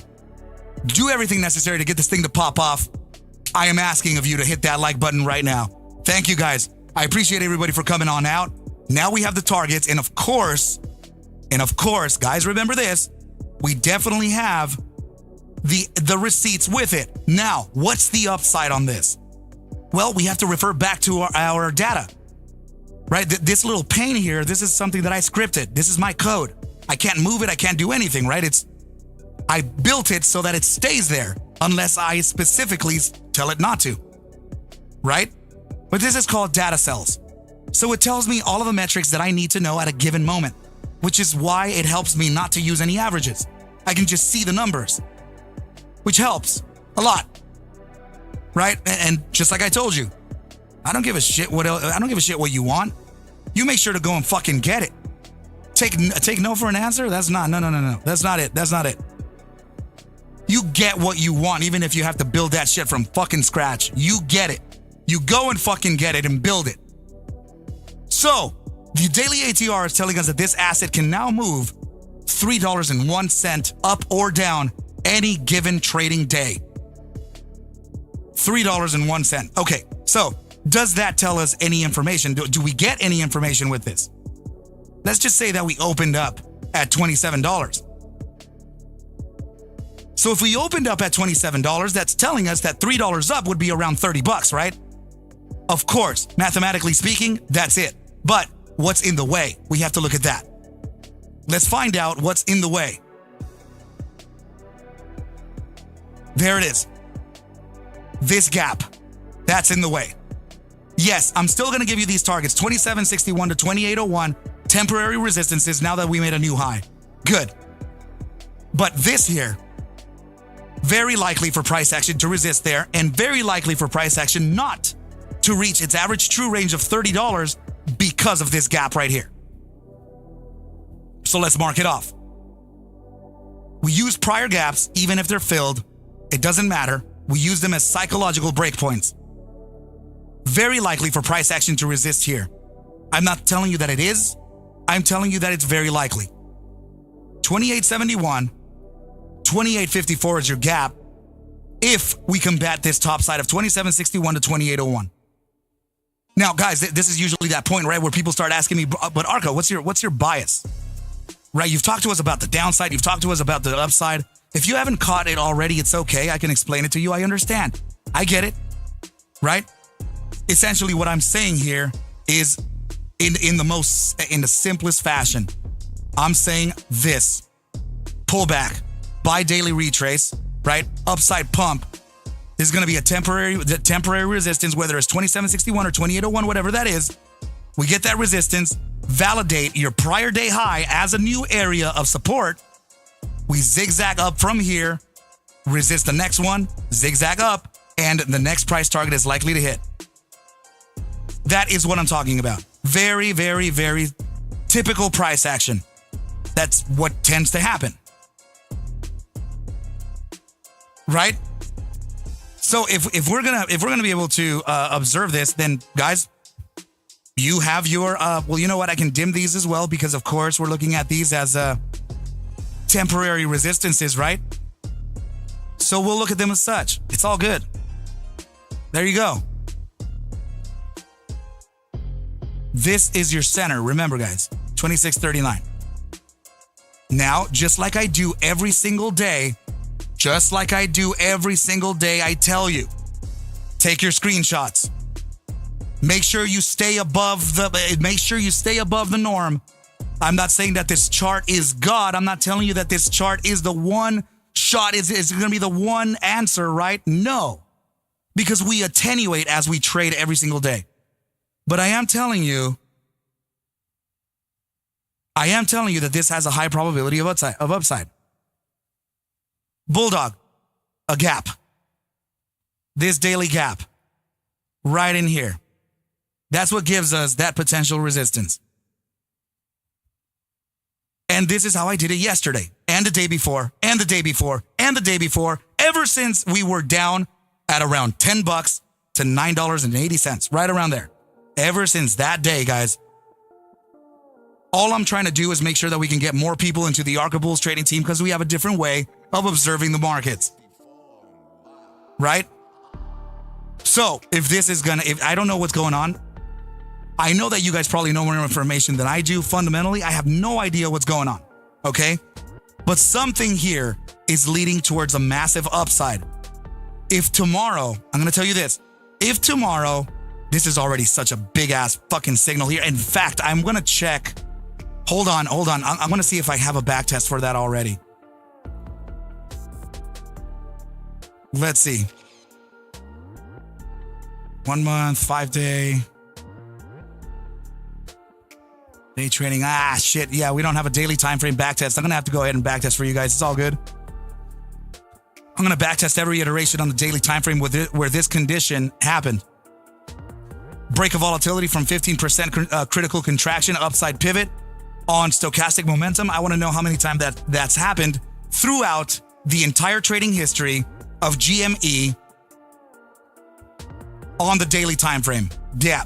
do everything necessary to get this thing to pop off. I am asking of you to hit that like button right now. Thank you, guys. I appreciate everybody for coming on out. Now we have the targets, and of course, guys, remember this, we definitely have the receipts with it. Now, what's the upside on this? Well, we have to refer back to our data, right? This little pane here, this is something that I scripted. This is my code. I can't move it. I can't do anything, right? I built it so that it stays there unless I specifically tell it not to, right? But this is called data cells. So it tells me all of the metrics that I need to know at a given moment, which is why it helps me not to use any averages. I can just see the numbers, which helps a lot, right? And just like I told you, I don't give a shit what you want. You make sure to go and fucking get it. Take no for an answer? No. That's not it. You get what you want, even if you have to build that shit from fucking scratch. You get it. You go and fucking get it and build it. So, the daily ATR is telling us that this asset can now move $3.01 up or down any given trading day. $3.01. Okay, so does that tell us any information? Do we get any information with this? Let's just say that we opened up at $27. So if we opened up at $27, that's telling us that $3 up would be around $30, right? Of course, mathematically speaking, that's it. But what's in the way? We have to look at that. Let's find out what's in the way. There it is. This gap, that's in the way. Yes, I'm still going to give you these targets, 2761 to 2801, temporary resistances now that we made a new high. Good. But this here, very likely for price action to resist there, and very likely for price action not to reach its average true range of $30 because of this gap right here. So let's mark it off. We use prior gaps, even if they're filled. It doesn't matter. We use them as psychological breakpoints. Very likely for price action to resist here. I'm not telling you that it is. I'm telling you that it's very likely. 2871, 2854 is your gap if we combat this top side of 2761 to 2801. Now, guys, this is usually that point, right, where people start asking me, but Arca, what's your bias? Right, you've talked to us about the downside, you've talked to us about the upside. If you haven't caught it already, it's okay. I can explain it to you. I understand. I get it, right? Essentially, what I'm saying here is in the simplest fashion. I'm saying this: pullback, buy daily retrace, right? Upside pump. This is going to be a temporary resistance, whether it's 2761 or 2801, whatever that is. We get that resistance, validate your prior day high as a new area of support. We zigzag up from here, resist the next one, zigzag up, and the next price target is likely to hit. That is what I'm talking about. Very, very, very typical price action. That's what tends to happen. Right? So if we're gonna be able to observe this, then guys, you have your well, you know what? I can dim these as well because of course we're looking at these as temporary resistances, right? So we'll look at them as such. It's all good. There you go. This is your center. Remember, guys, 2639. Now, just like I do every single day, I tell you, take your screenshots. Make sure you stay above the norm. I'm not saying that this chart is God. I'm not telling you that this chart is the one shot, is going to be the one answer, right? No, because we attenuate as we trade every single day. But I am telling you that this has a high probability of upside. Bulldog, a gap. This daily gap, right in here. That's what gives us that potential resistance. And this is how I did it yesterday, and the day before, and the day before, and the day before, ever since we were down at around $10 to $9.80, right around there. Ever since that day, guys. All I'm trying to do is make sure that we can get more people into the Arca Bulls trading team because we have a different way of observing the markets. Right? So, if I don't know what's going on. I know that you guys probably know more information than I do. Fundamentally, I have no idea what's going on. Okay? But something here is leading towards a massive upside. If tomorrow, I'm going to tell you this. If tomorrow, this is already such a big ass fucking signal here. In fact, I'm going to check. Hold on. I'm going to see if I have a back test for that already. Let's see. 1 month, 5 day. Day trading. Shit. Yeah, we don't have a daily time frame back test. I'm going to have to go ahead and back test for you guys. It's all good. I'm going to back test every iteration on the daily time frame where this condition happened. Break of volatility from 15% critical contraction, upside pivot on stochastic momentum. I want to know how many times that's happened throughout the entire trading history of GME on the daily time frame. Yeah,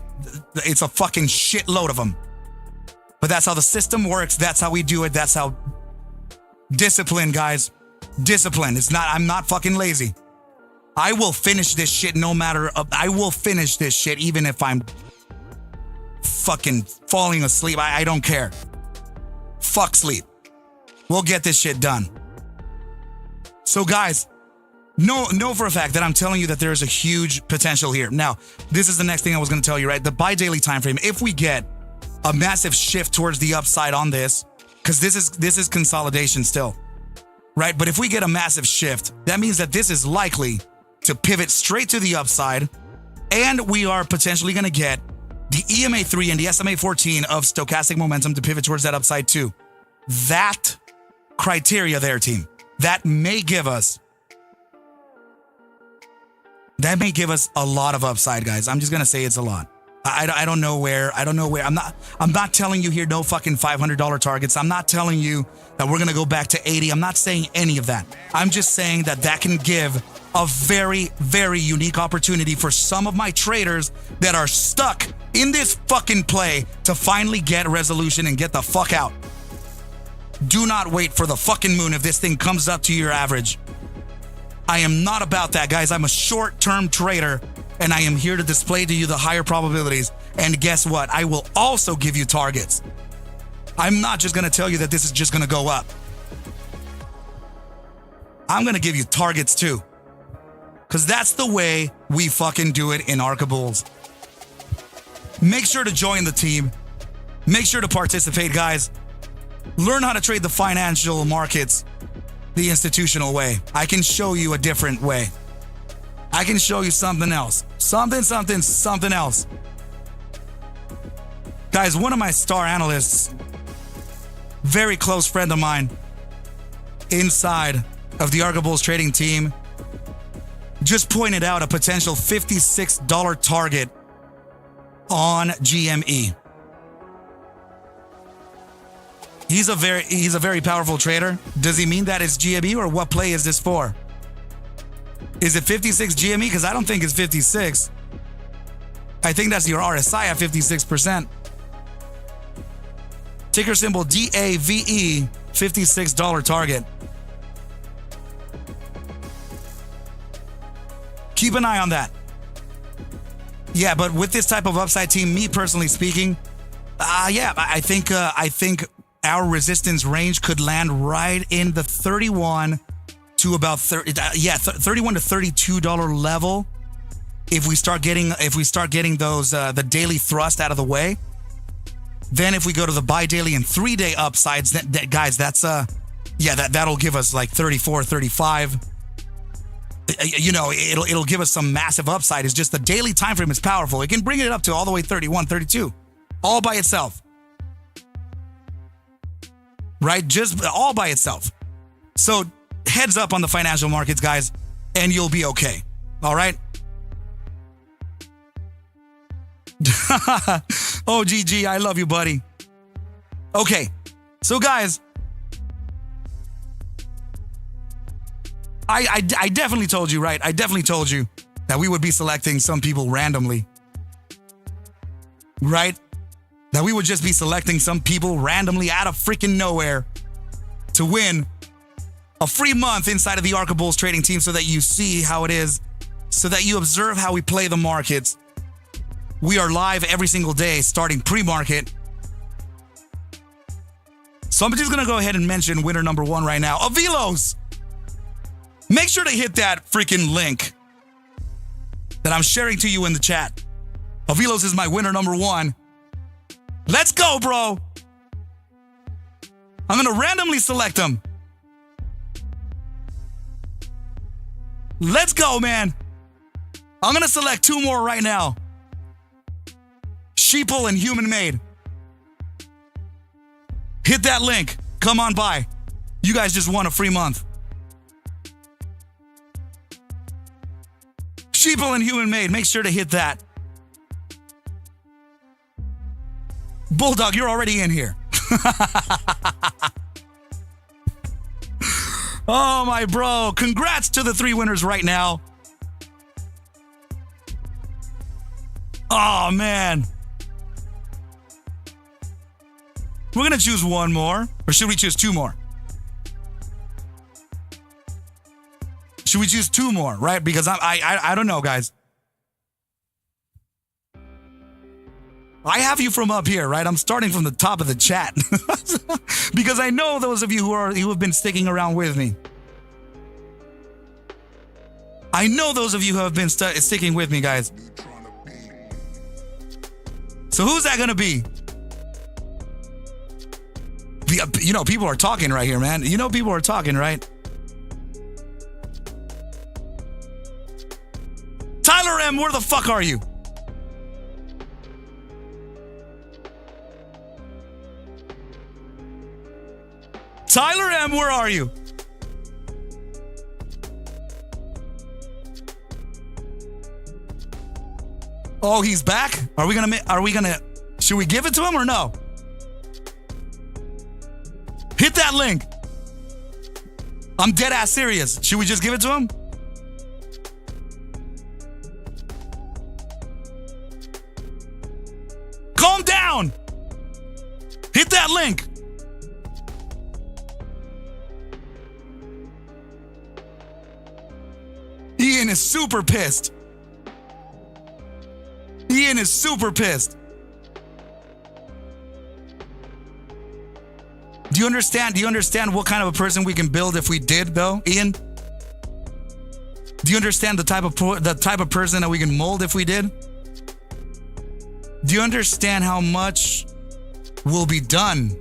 it's a fucking shitload of them. But that's how the system works. That's how we do it. That's how discipline, guys. Discipline. I'm not fucking lazy. I will finish this shit I will finish this shit even if I'm fucking falling asleep. I don't care. Fuck sleep. We'll get this shit done. So guys, know for a fact that I'm telling you that there is a huge potential here. Now, this is the next thing I was going to tell you, right? The bi-daily time frame. If we get a massive shift towards the upside on this, because this is consolidation still, right? But if we get a massive shift, that means that this is likely to pivot straight to the upside, and we are potentially going to get the EMA 3 and the SMA 14 of stochastic momentum to pivot towards that upside too. That criteria there, team, that may give us a lot of upside, guys. I'm just going to say it's a lot. I don't know where. I'm not telling you here no fucking $500 targets. I'm not telling you that we're going to go back to 80. I'm not saying any of that. I'm just saying that can give a very, very unique opportunity for some of my traders that are stuck in this fucking play to finally get resolution and get the fuck out. Do not wait for the fucking moon if this thing comes up to your average. I am not about that, guys. I'm a short-term trader, and I am here to display to you the higher probabilities. And guess what? I will also give you targets. I'm not just going to tell you that this is just going to go up. I'm going to give you targets too. Because that's the way we fucking do it in Arca Bulls. Make sure to join the team. Make sure to participate, guys. Learn how to trade the financial markets the institutional way. I can show you a different way. I can show you something else. Something else. Guys, one of my star analysts, very close friend of mine, inside of the Arca Bulls trading team, just pointed out a potential $56 target on GME. He's a very powerful trader. Does he mean that it's GME, or what play is this for? Is it 56 GME? Because I don't think it's 56. I think that's your RSI at 56%. Ticker symbol DAVE, $56 target. Keep an eye on that. Yeah, but with this type of upside team, me personally speaking, I think our resistance range could land right in the 31 to about 30, $31 to $32 level. If we start getting those the daily thrust out of the way, then if we go to the bi-daily and 3-day upsides, guys, that's that'll give us like 34, 35. It'll give us some massive upside. It's just the daily time frame is powerful. It can bring it up to all the way 31, 32, all by itself. Right? Just all by itself. So heads up on the financial markets, guys, and you'll be okay. All right? Oh, GG, I love you, buddy. Okay. So guys, I definitely told you, right? I definitely told you that we would be selecting some people randomly. Right? That we would just be selecting some people randomly out of freaking nowhere to win a free month inside of the Arca Bulls trading team so that you see how it is, so that you observe how we play the markets. We are live every single day starting pre-market. So I'm just going to go ahead and mention winner number one right now. Avilos! Make sure to hit that freaking link that I'm sharing to you in the chat. Avilos is my winner number one. Let's go, bro. I'm going to randomly select them. Let's go, man. I'm going to select two more right now. Sheeple and Human Made. Hit that link. Come on by. You guys just won a free month. Sheeple and Human Made. Make sure to hit that. Bulldog, you're already in here. Oh, my bro. Congrats to the three winners right now. Oh, man. We're going to choose one more. Or should we choose two more? Should we choose two more, right? Because I don't know, guys. I have you from up here, right? I'm starting from the top of the chat. Because I know those of you who have been sticking around with me. I know those of you who have been sticking with me, guys. So who's that going to be? You know, people are talking right here, man. You know, people are talking, right? Tyler M., where the fuck are you? Tyler M., where are you? Oh, he's back? Should we give it to him or no? Hit that link. I'm dead ass serious. Should we just give it to him? Calm down. Hit that link. Ian is super pissed. Ian is super pissed. Do you understand what kind of a person we can build if we did, though, Ian? Do you understand the type of person that we can mold if we did? Do you understand how much will be done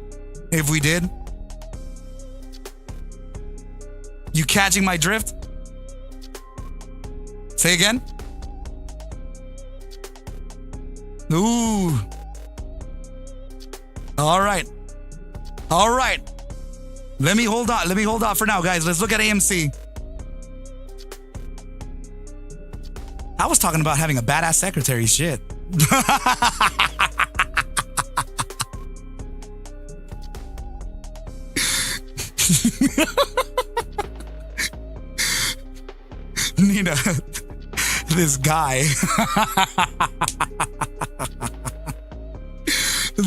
if we did? You catching my drift? Say again? Ooh. All right. All right. Let me hold on for now, guys. Let's look at AMC. I was talking about having a badass secretary. Shit. Nina, this guy.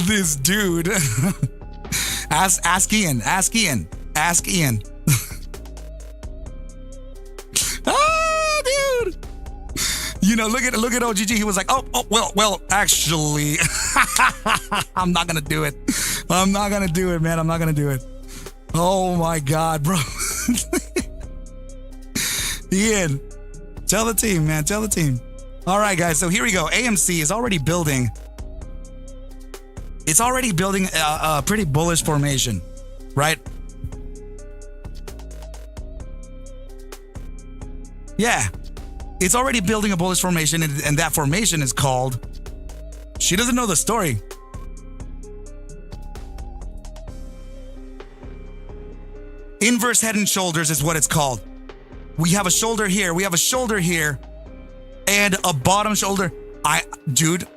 This dude. Ask Ian. Oh, dude. You know, look at OGG. He was like, well, actually, I'm not gonna do it. I'm not gonna do it, man. I'm not gonna do it. Oh my God, bro. Ian, tell the team, man. Tell the team. All right, guys. So here we go. AMC is already building. It's already building a pretty bullish formation, right? Yeah, it's already building a bullish formation, and that formation is called, she doesn't know the story. Inverse head and shoulders is what it's called. We have a shoulder here, we have a shoulder here, and a bottom shoulder. Dude,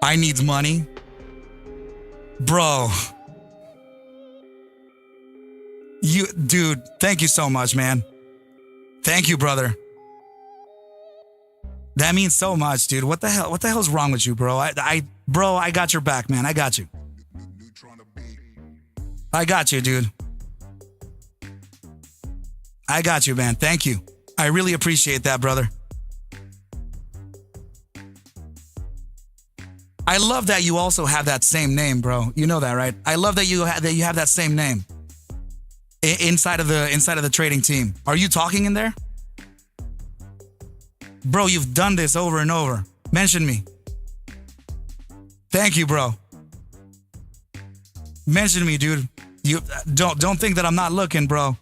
I needs money. Bro. Dude, thank you so much, man. Thank you, brother. That means so much, dude. What the hell's wrong with you, bro? Bro, I got your back, man. I got you. I got you, dude. I got you, man. Thank you. I really appreciate that, brother. I love that you also have that same name, bro. You know that, right? I love that you have that same name inside of the trading team. Are you talking in there? Bro, you've done this over and over. Mention me. Thank you, bro. Mention me, dude. You don't think that I'm not looking, bro.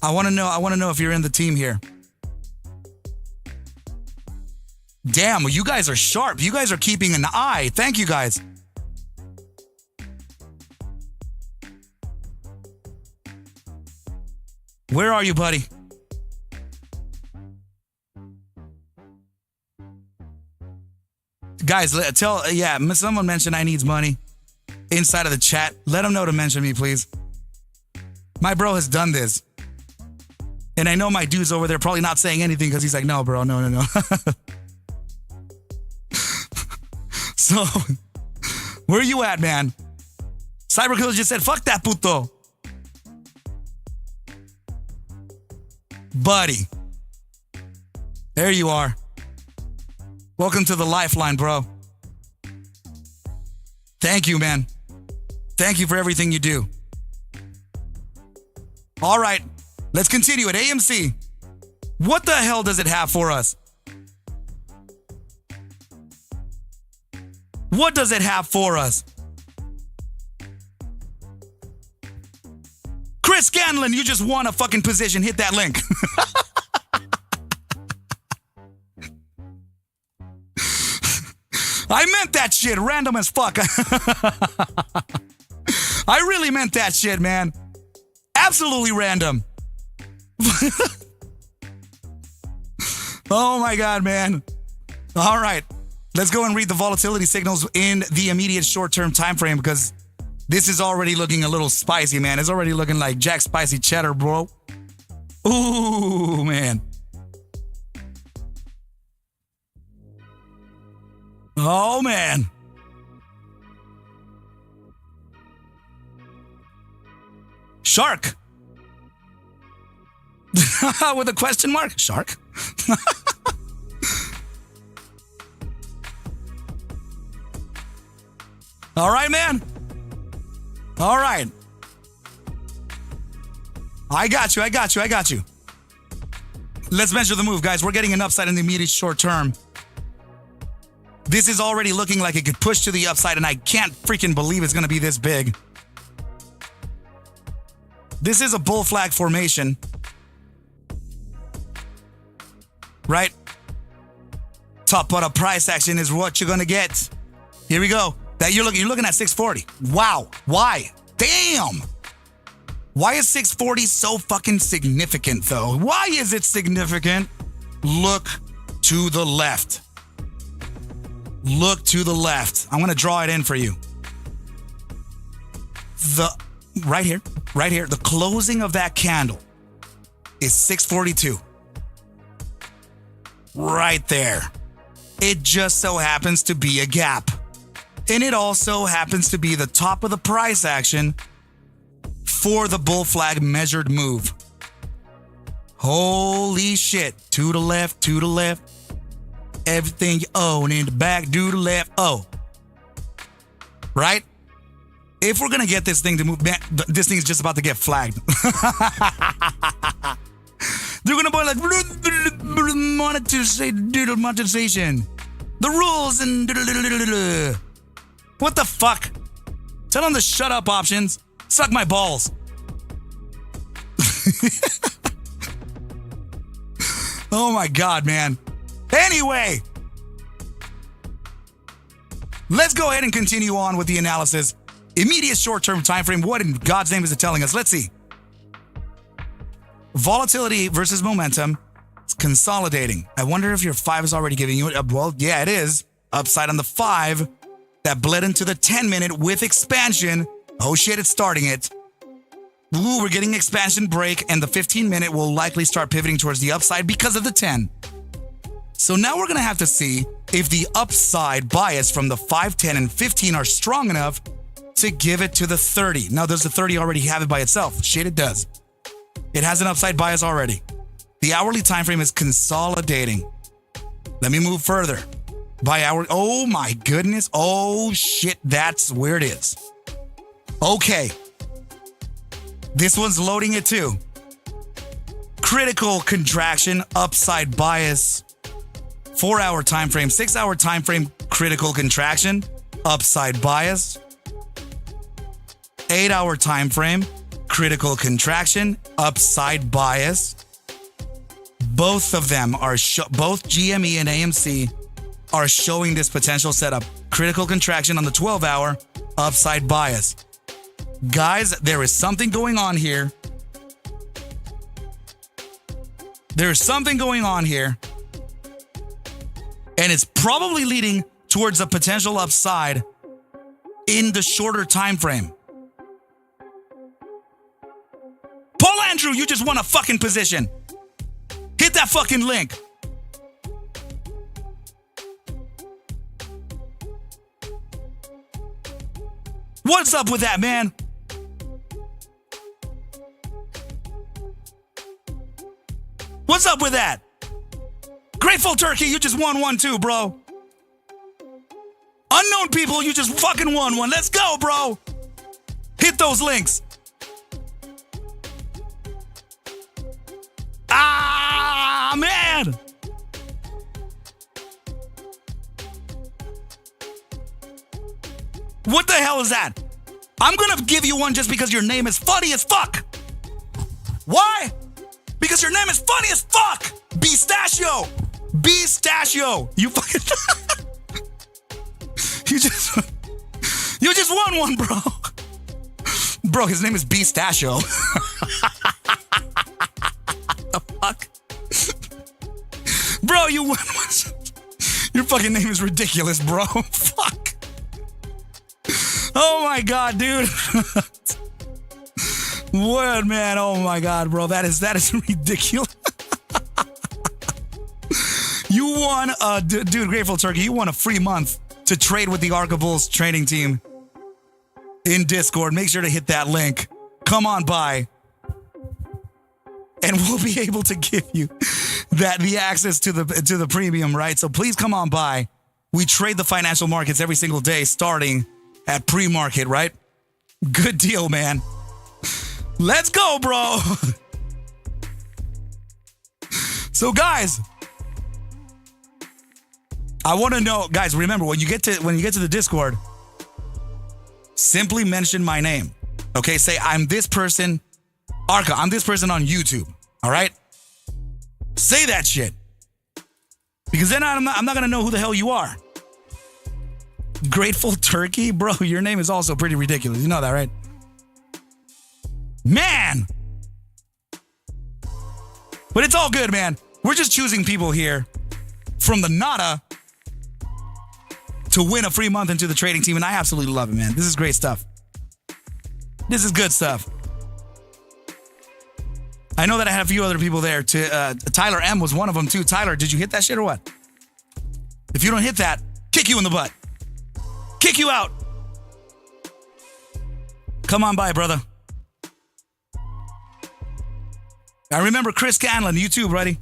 I want to know if you're in the team here. Damn, you guys are sharp. You guys are keeping an eye. Thank you, guys. Where are you, buddy? Guys, someone mentioned I needs money inside of the chat. Let them know to mention me, please. My bro has done this. And I know my dude's over there probably not saying anything because he's like, no, bro, no. So, where are you at, man? Cyberkiller just said, fuck that puto. Buddy. There you are. Welcome to the lifeline, bro. Thank you, man. Thank you for everything you do. All right. Let's continue at AMC. What the hell does it have for us? What does it have for us? Chris Scanlon, you just won a fucking position. Hit that link. I meant that shit. Random as fuck. I really meant that shit, man. Absolutely random. Oh my God, man. All right. Let's go and read the volatility signals in the immediate short-term time frame because this is already looking a little spicy, man. It's already looking like Jack Spicy Cheddar, bro. Ooh, man. Oh, man. Shark. With a question mark? Shark? All right, man. All right. I got you. Let's measure the move, guys. We're getting an upside in the immediate short term. This is already looking like it could push to the upside, and I can't freaking believe it's going to be this big. This is a bull flag formation. Right? Top bottom price action is what you're going to get. Here we go. That you're looking at 640. Wow. Why? Damn. Why is 640 so fucking significant, though? Why is it significant? Look to the left. Look to the left. I'm going to draw it in for you. Right here. The closing of that candle is 642. Right there. It just so happens to be a gap. And it also happens to be the top of the price action for the bull flag measured move. Holy shit. To the left. Everything you own in the back, do the left. Oh. Right? If we're going to get this thing to move, man, this thing is just about to get flagged. They're going to be like, monetization. The rules and... What the fuck? Tell them to shut up, options. Suck my balls. Oh my God, man. Anyway, let's go ahead and continue on with the analysis. Immediate short-term time frame. What in God's name is it telling us? Let's see. Volatility versus momentum. It's consolidating. I wonder if your 5 is already giving you it. Well, yeah, it is. Upside on the 5 that bled into the 10-minute with expansion. Oh shit, it's starting it. Ooh, we're getting expansion break, and the 15-minute will likely start pivoting towards the upside because of the 10. So now we're going to have to see if the upside bias from the 5, 10, and 15 are strong enough to give it to the 30. Now, does the 30 already have it by itself? Shit, it does. It has an upside bias already. The hourly time frame is consolidating. Let me move further. By hour, oh my goodness. Oh shit, that's where it is. Okay. This one's loading it too. Critical contraction, upside bias. 4-hour time frame, 6-hour time frame, critical contraction, upside bias. 8-hour time frame, critical contraction, upside bias. Both of them are both GME and AMC are showing this potential setup. Critical contraction on the 12-hour, upside bias. Guys, there is something going on here. There is something going on here. And it's probably leading towards a potential upside in the shorter time frame. Paul Andrew, you just won a fucking position. Hit that fucking link. What's up with that, man? What's up with that? Grateful Turkey, you just won one too, bro. Unknown people, you just fucking won one. Let's go, bro. Hit those links. Ah, man. What the hell is that? I'm gonna give you one just because your name is funny as fuck. Why? Because your name is funny as fuck. Pistachio. Pistachio. You fucking... you just won one, bro. Bro, his name is Pistachio. The fuck? Bro, you won one. Your fucking name is ridiculous, bro. Fuck. Oh my god, dude. What, man? Oh my god, bro. That is ridiculous. You won dude, Grateful Turkey, you won a free month to trade with the Arca Bulls trading team in Discord. Make sure to hit that link. Come on by. And we'll be able to give you the access to the premium, right? So please come on by. We trade the financial markets every single day starting at pre-market, right? Good deal, man. Let's go, bro. So guys, I want to know, guys, remember when you get to the Discord, simply mention my name. Okay, say I'm this person, Arca, I'm this person on YouTube. All right? Say that shit. Because then I'm not going to know who the hell you are. Grateful Turkey? Bro, your name is also pretty ridiculous. You know that, right? Man! But it's all good, man. We're just choosing people here from the nada to win a free month into the trading team, and I absolutely love it, man. This is great stuff. This is good stuff. I know that I had a few other people there. Tyler M was one of them, too. Tyler, did you hit that shit or what? If you don't hit that, kick you in the butt. Kick you out. Come on by, brother. I remember Chris Canlon, you too, buddy.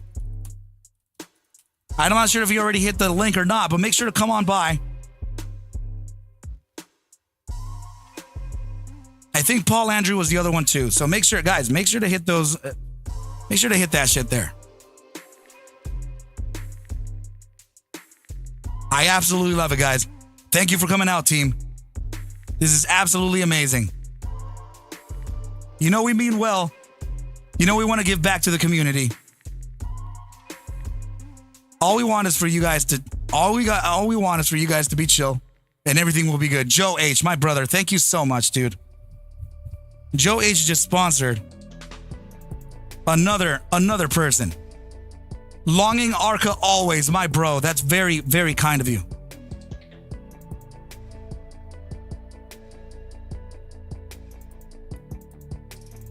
I'm not sure if you already hit the link or not, but make sure to come on by. I think Paul Andrew was the other one too. So make sure, guys, make sure to hit those. Make sure to hit that shit there. I absolutely love it, guys. Thank you for coming out, team. This is absolutely amazing. You know we mean well. You know we want to give back to the community. All we want is for you guys to be chill and everything will be good. Joe H, my brother, thank you so much, dude. Joe H just sponsored another person. Longing Arca always, my bro. That's very, very kind of you.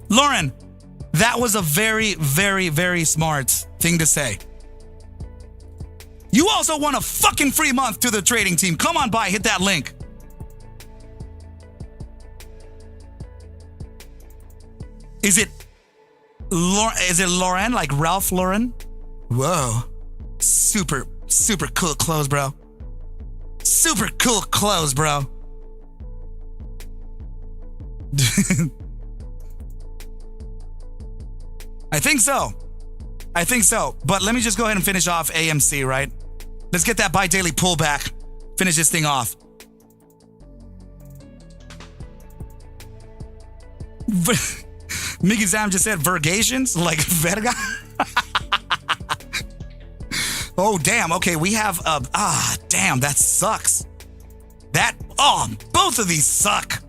Lauren, that was a very, very, very smart thing to say. You also want a fucking free month to the trading team. Come on by, hit that link. Is it Lauren, like Ralph Lauren? Whoa. Super, super cool clothes, bro. Super cool clothes, bro. I think so. But let me just go ahead and finish off AMC, right? Let's get that bi-daily pullback. Finish this thing off. Mickey Sam just said vergations, like verga. Oh, damn. Okay, we have, damn, that sucks. Both of these suck.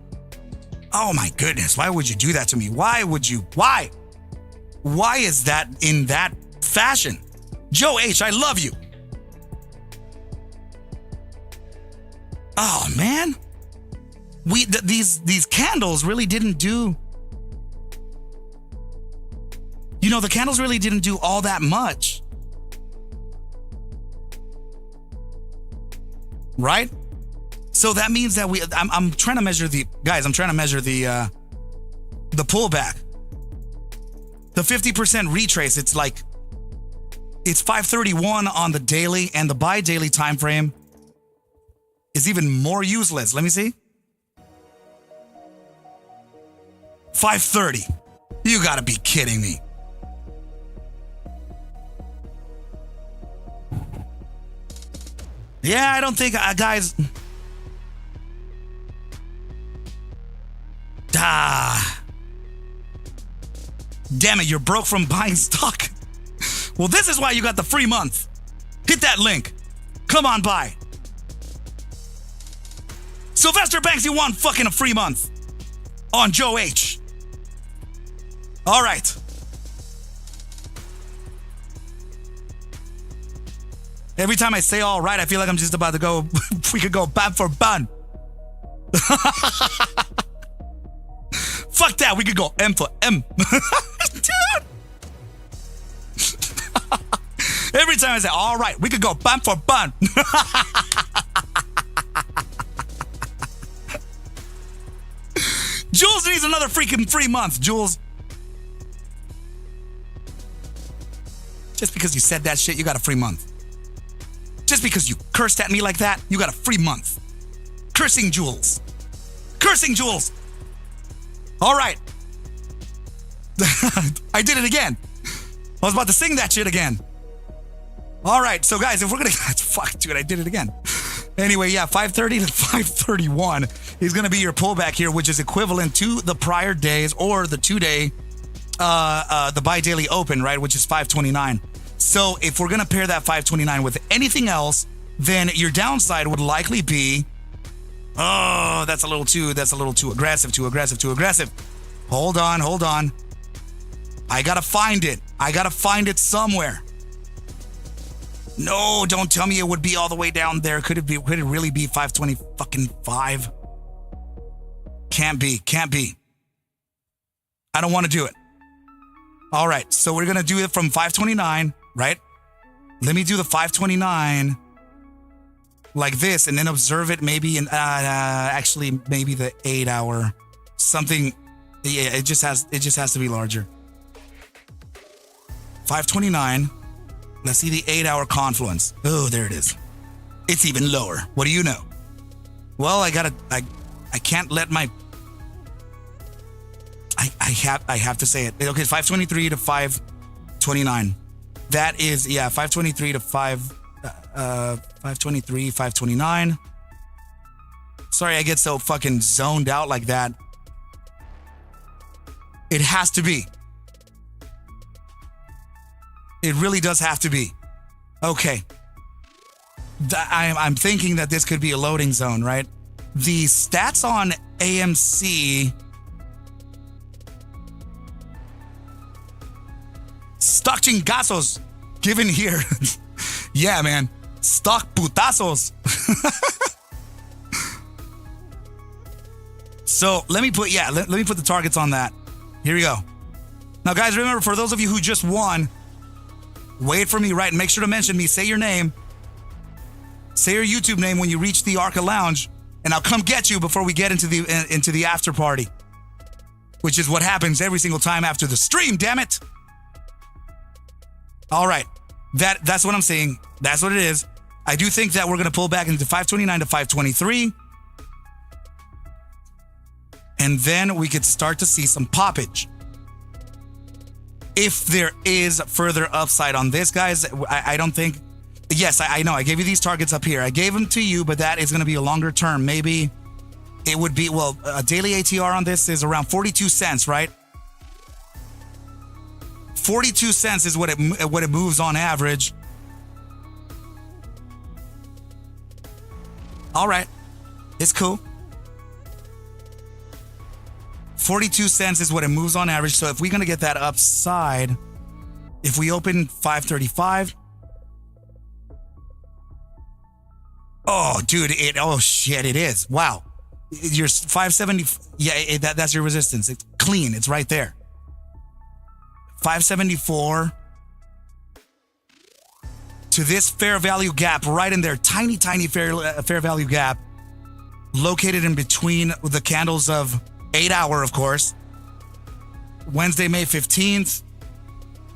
Oh my goodness, why would you do that to me? Why? Why is that in that fashion? Joe H, I love you. Oh man. These candles really didn't do, the candles really didn't do all that much. Right? So that means that I'm trying to measure the pullback. The 50% retrace, it's 531 on the daily, and the bi-daily time frame is even more useless. Let me see. 530. You gotta be kidding me. Yeah, I don't think, guys. Damn it, you're broke from buying stock. Well, this is why you got the free month. Hit that link. Come on by. Sylvester Banks, you want fucking a free month on Joe H. All right. Every time I say all right, I feel like I'm just about to go, we could go bun for bun. Fuck that, we could go M for M. Dude. Every time I say, all right, we could go bun for bun. Jules needs another freaking free month, Jules. Just because you said that shit, you got a free month. Just because you cursed at me like that, you got a free month. Cursing Jules. Cursing Jules. All right. I did it again. I was about to sing that shit again. All right, so guys, if we're gonna, fuck, dude, I did it again. Anyway, yeah, 530 to 531 is gonna be your pullback here, which is equivalent to the prior days or the 2-day, the bi-daily open, right, which is 529. So if we're gonna pair that 529 with anything else, then your downside would likely be, oh, that's a little too aggressive, too aggressive. Hold on. I gotta find it somewhere. No, don't tell me it would be all the way down there. Could it really be 520 fucking 5? Can't be. I don't want to do it. All right, so we're gonna do it from 529, right? Let me do the 529 like this, and then observe it maybe in actually maybe the 8 hour something. Yeah, it just has to be larger. 529. Let's see the 8 hour confluence. Oh, there it is. It's even lower. What do you know? Well, I can't let my, I have to say it. Okay, 523 to 529. That is, yeah, 523 to 523, 529. Sorry, I get so fucking zoned out like that. It has to be. It really does have to be. Okay. I'm thinking that this could be a loading zone, right? The stats on AMC. Stock chingazos given here. Yeah, man. Stock putazos. So let me put the targets on that. Here we go. Now, guys, remember, for those of you who just won, wait for me, right? And make sure to mention me. Say your name. Say your YouTube name when you reach the Arca Lounge, and I'll come get you before we get into the after party, which is what happens every single time after the stream, damn it. All right. That's what I'm saying. That's what it is. I do think that we're going to pull back into 529 to 523. And then we could start to see some poppage. If there is further upside on this, guys, I don't think... Yes, I know. I gave you these targets up here. I gave them to you, but that is going to be a longer term. Maybe it would be... Well, a daily ATR on this is around 42 cents, right? 42 cents is what it moves on average. All right. It's cool. 42 cents is what it moves on average. So if we're going to get that upside, if we open 535. Oh, dude, oh shit, it is. Wow. Your 570. Yeah, that's your resistance. It's clean. It's right there. 574 to this fair value gap right in there. Tiny fair value gap located in between the candles of 8 hour, of course, Wednesday, May 15th,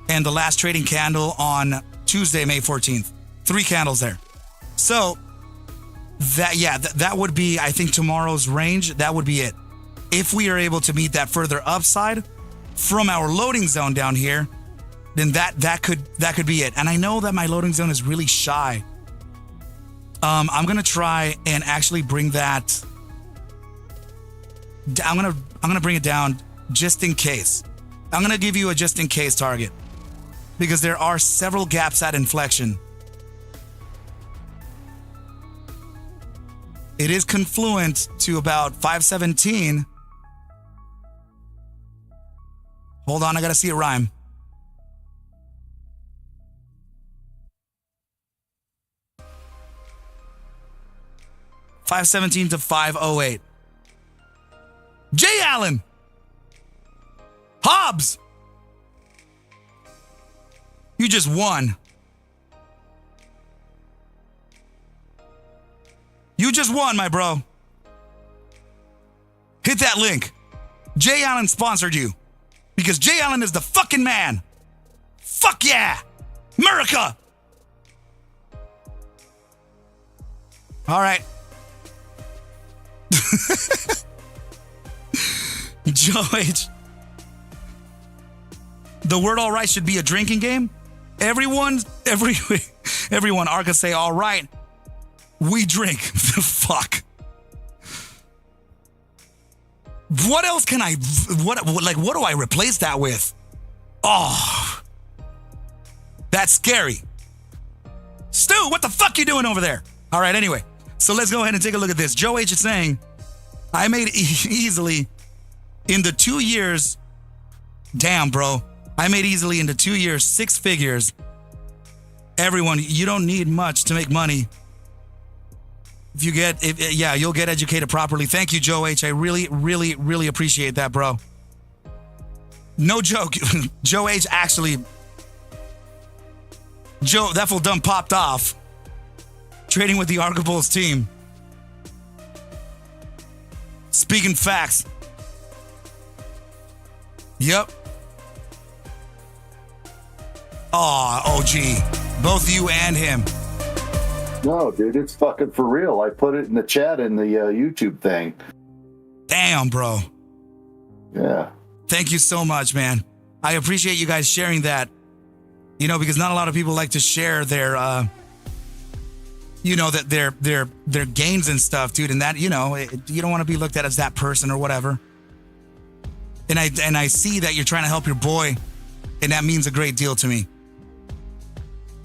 and the last trading candle on Tuesday, May 14th. 3 candles there. So that would be, I think, tomorrow's range. That would be it. If we are able to meet that further upside from our loading zone down here, then that could be it. And I know that my loading zone is really shy. I'm gonna try and actually bring that. I'm gonna bring it down just in case. I'm gonna give you a just in case target because there are several gaps at inflection. It is confluent to about 517. Hold on, I gotta see it rhyme. $517 to $508. Jay Allen. Hobbs. You just won. You just won, my bro. Hit that link. Jay Allen sponsored you. Because Jay Allen is the fucking man. Fuck yeah. America. All right. Joe H. The word all right should be a drinking game. Everyone, Arca say all right. We drink. Fuck. What else can what do I replace that with? Oh, that's scary. Stu, what the fuck you doing over there? All right, anyway. So let's go ahead and take a look at this. Joe H is saying, I made easily in the 2 years. Damn, bro. I made easily in the 2 years, 6 figures. Everyone, you don't need much to make money. You'll get educated properly. Thank you, Joe H. I really, really, really appreciate that, bro. No joke. Joe H actually, that fool done popped off. Trading with the Arca Bulls team. Speaking facts. Yep. Aw, OG. Both you and him. No, dude, it's fucking for real. I put it in the chat in the YouTube thing. Damn, bro. Yeah. Thank you so much, man. I appreciate you guys sharing that. You know, because not a lot of people like to share their, their gains and stuff, dude. And that, you don't want to be looked at as that person or whatever. And I see that you're trying to help your boy, and that means a great deal to me.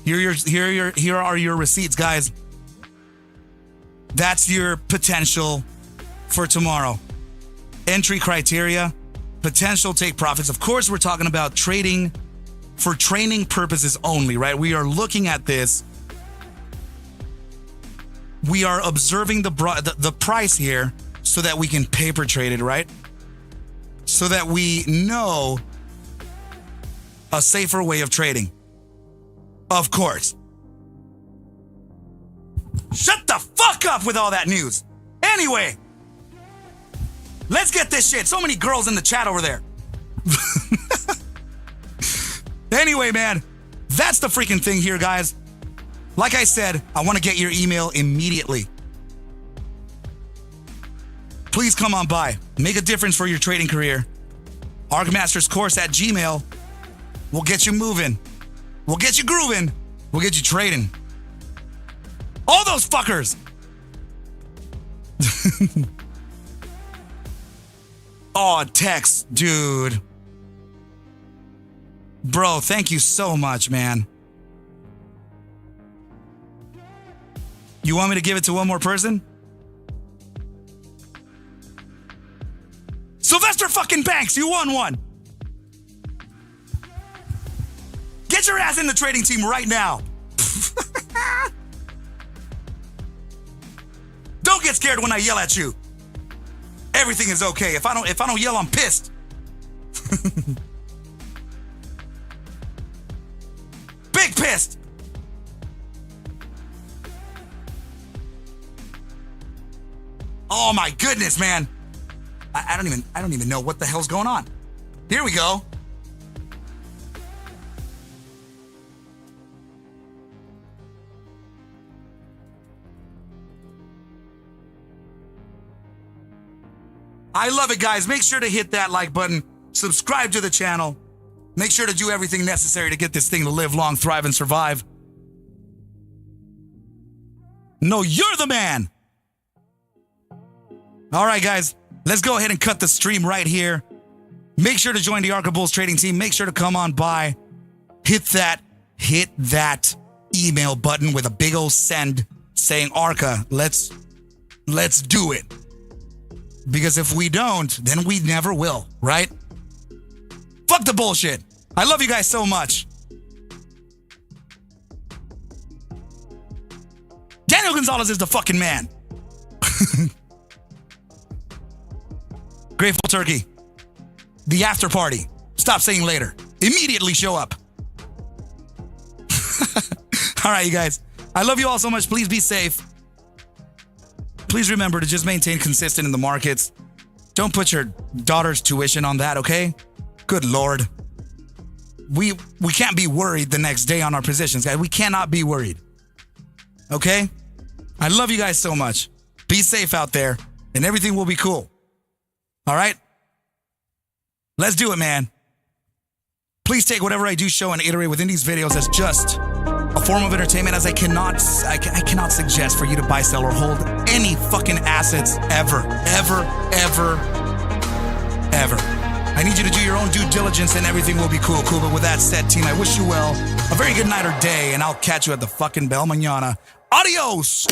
Here are your receipts, guys. That's your potential for tomorrow. Entry criteria, potential take profits. Of course, we're talking about trading for training purposes only, right? We are looking at this. We are observing the price here so that we can paper trade it, right? So that we know a safer way of trading. Of course. Shut the fuck up with all that news. Anyway, let's get this shit. So many girls in the chat over there. Anyway, man, that's the freaking thing here, guys. Like I said, I want to get your email immediately. Please come on by. Make a difference for your trading career. ArcMastersCourse at Gmail. We'll get you moving. We'll get you grooving. We'll get you trading. All those fuckers. Oh, Tex, dude. Bro, thank you so much, man. You want me to give it to one more person? Sylvester fucking Banks, you won one. Get your ass in the trading team right now. Don't get scared when I yell at you. Everything is okay. If I don't yell, I'm pissed. Big pissed. Oh my goodness, man. I don't even know what the hell's going on. Here we go. I love it, guys. Make sure to hit that like button. Subscribe to the channel. Make sure to do everything necessary to get this thing to live long, thrive, and survive. No, you're the man. All right, guys. Let's go ahead and cut the stream right here. Make sure to join the Arca Bulls trading team. Make sure to come on by. Hit that email button with a big old send saying Arca, let's do it. Because if we don't, then we never will, right? Fuck the bullshit. I love you guys so much. Daniel Gonzalez is the fucking man. Grateful Turkey. The after party. Stop saying later. Immediately show up. All right, you guys. I love you all so much. Please be safe. Please remember to just maintain consistent in the markets. Don't put your daughter's tuition on that, okay? Good Lord. We can't be worried the next day on our positions, guys. We cannot be worried. Okay? I love you guys so much. Be safe out there, and everything will be cool. All right? Let's do it, man. Please take whatever I do show and iterate within these videos as just a form of entertainment, as I cannot suggest for you to buy, sell, or hold any fucking assets ever. I need you to do your own due diligence and everything will be cool. But with that said, team, I wish you well. A very good night or day, and I'll catch you at the fucking bell mañana. Adios!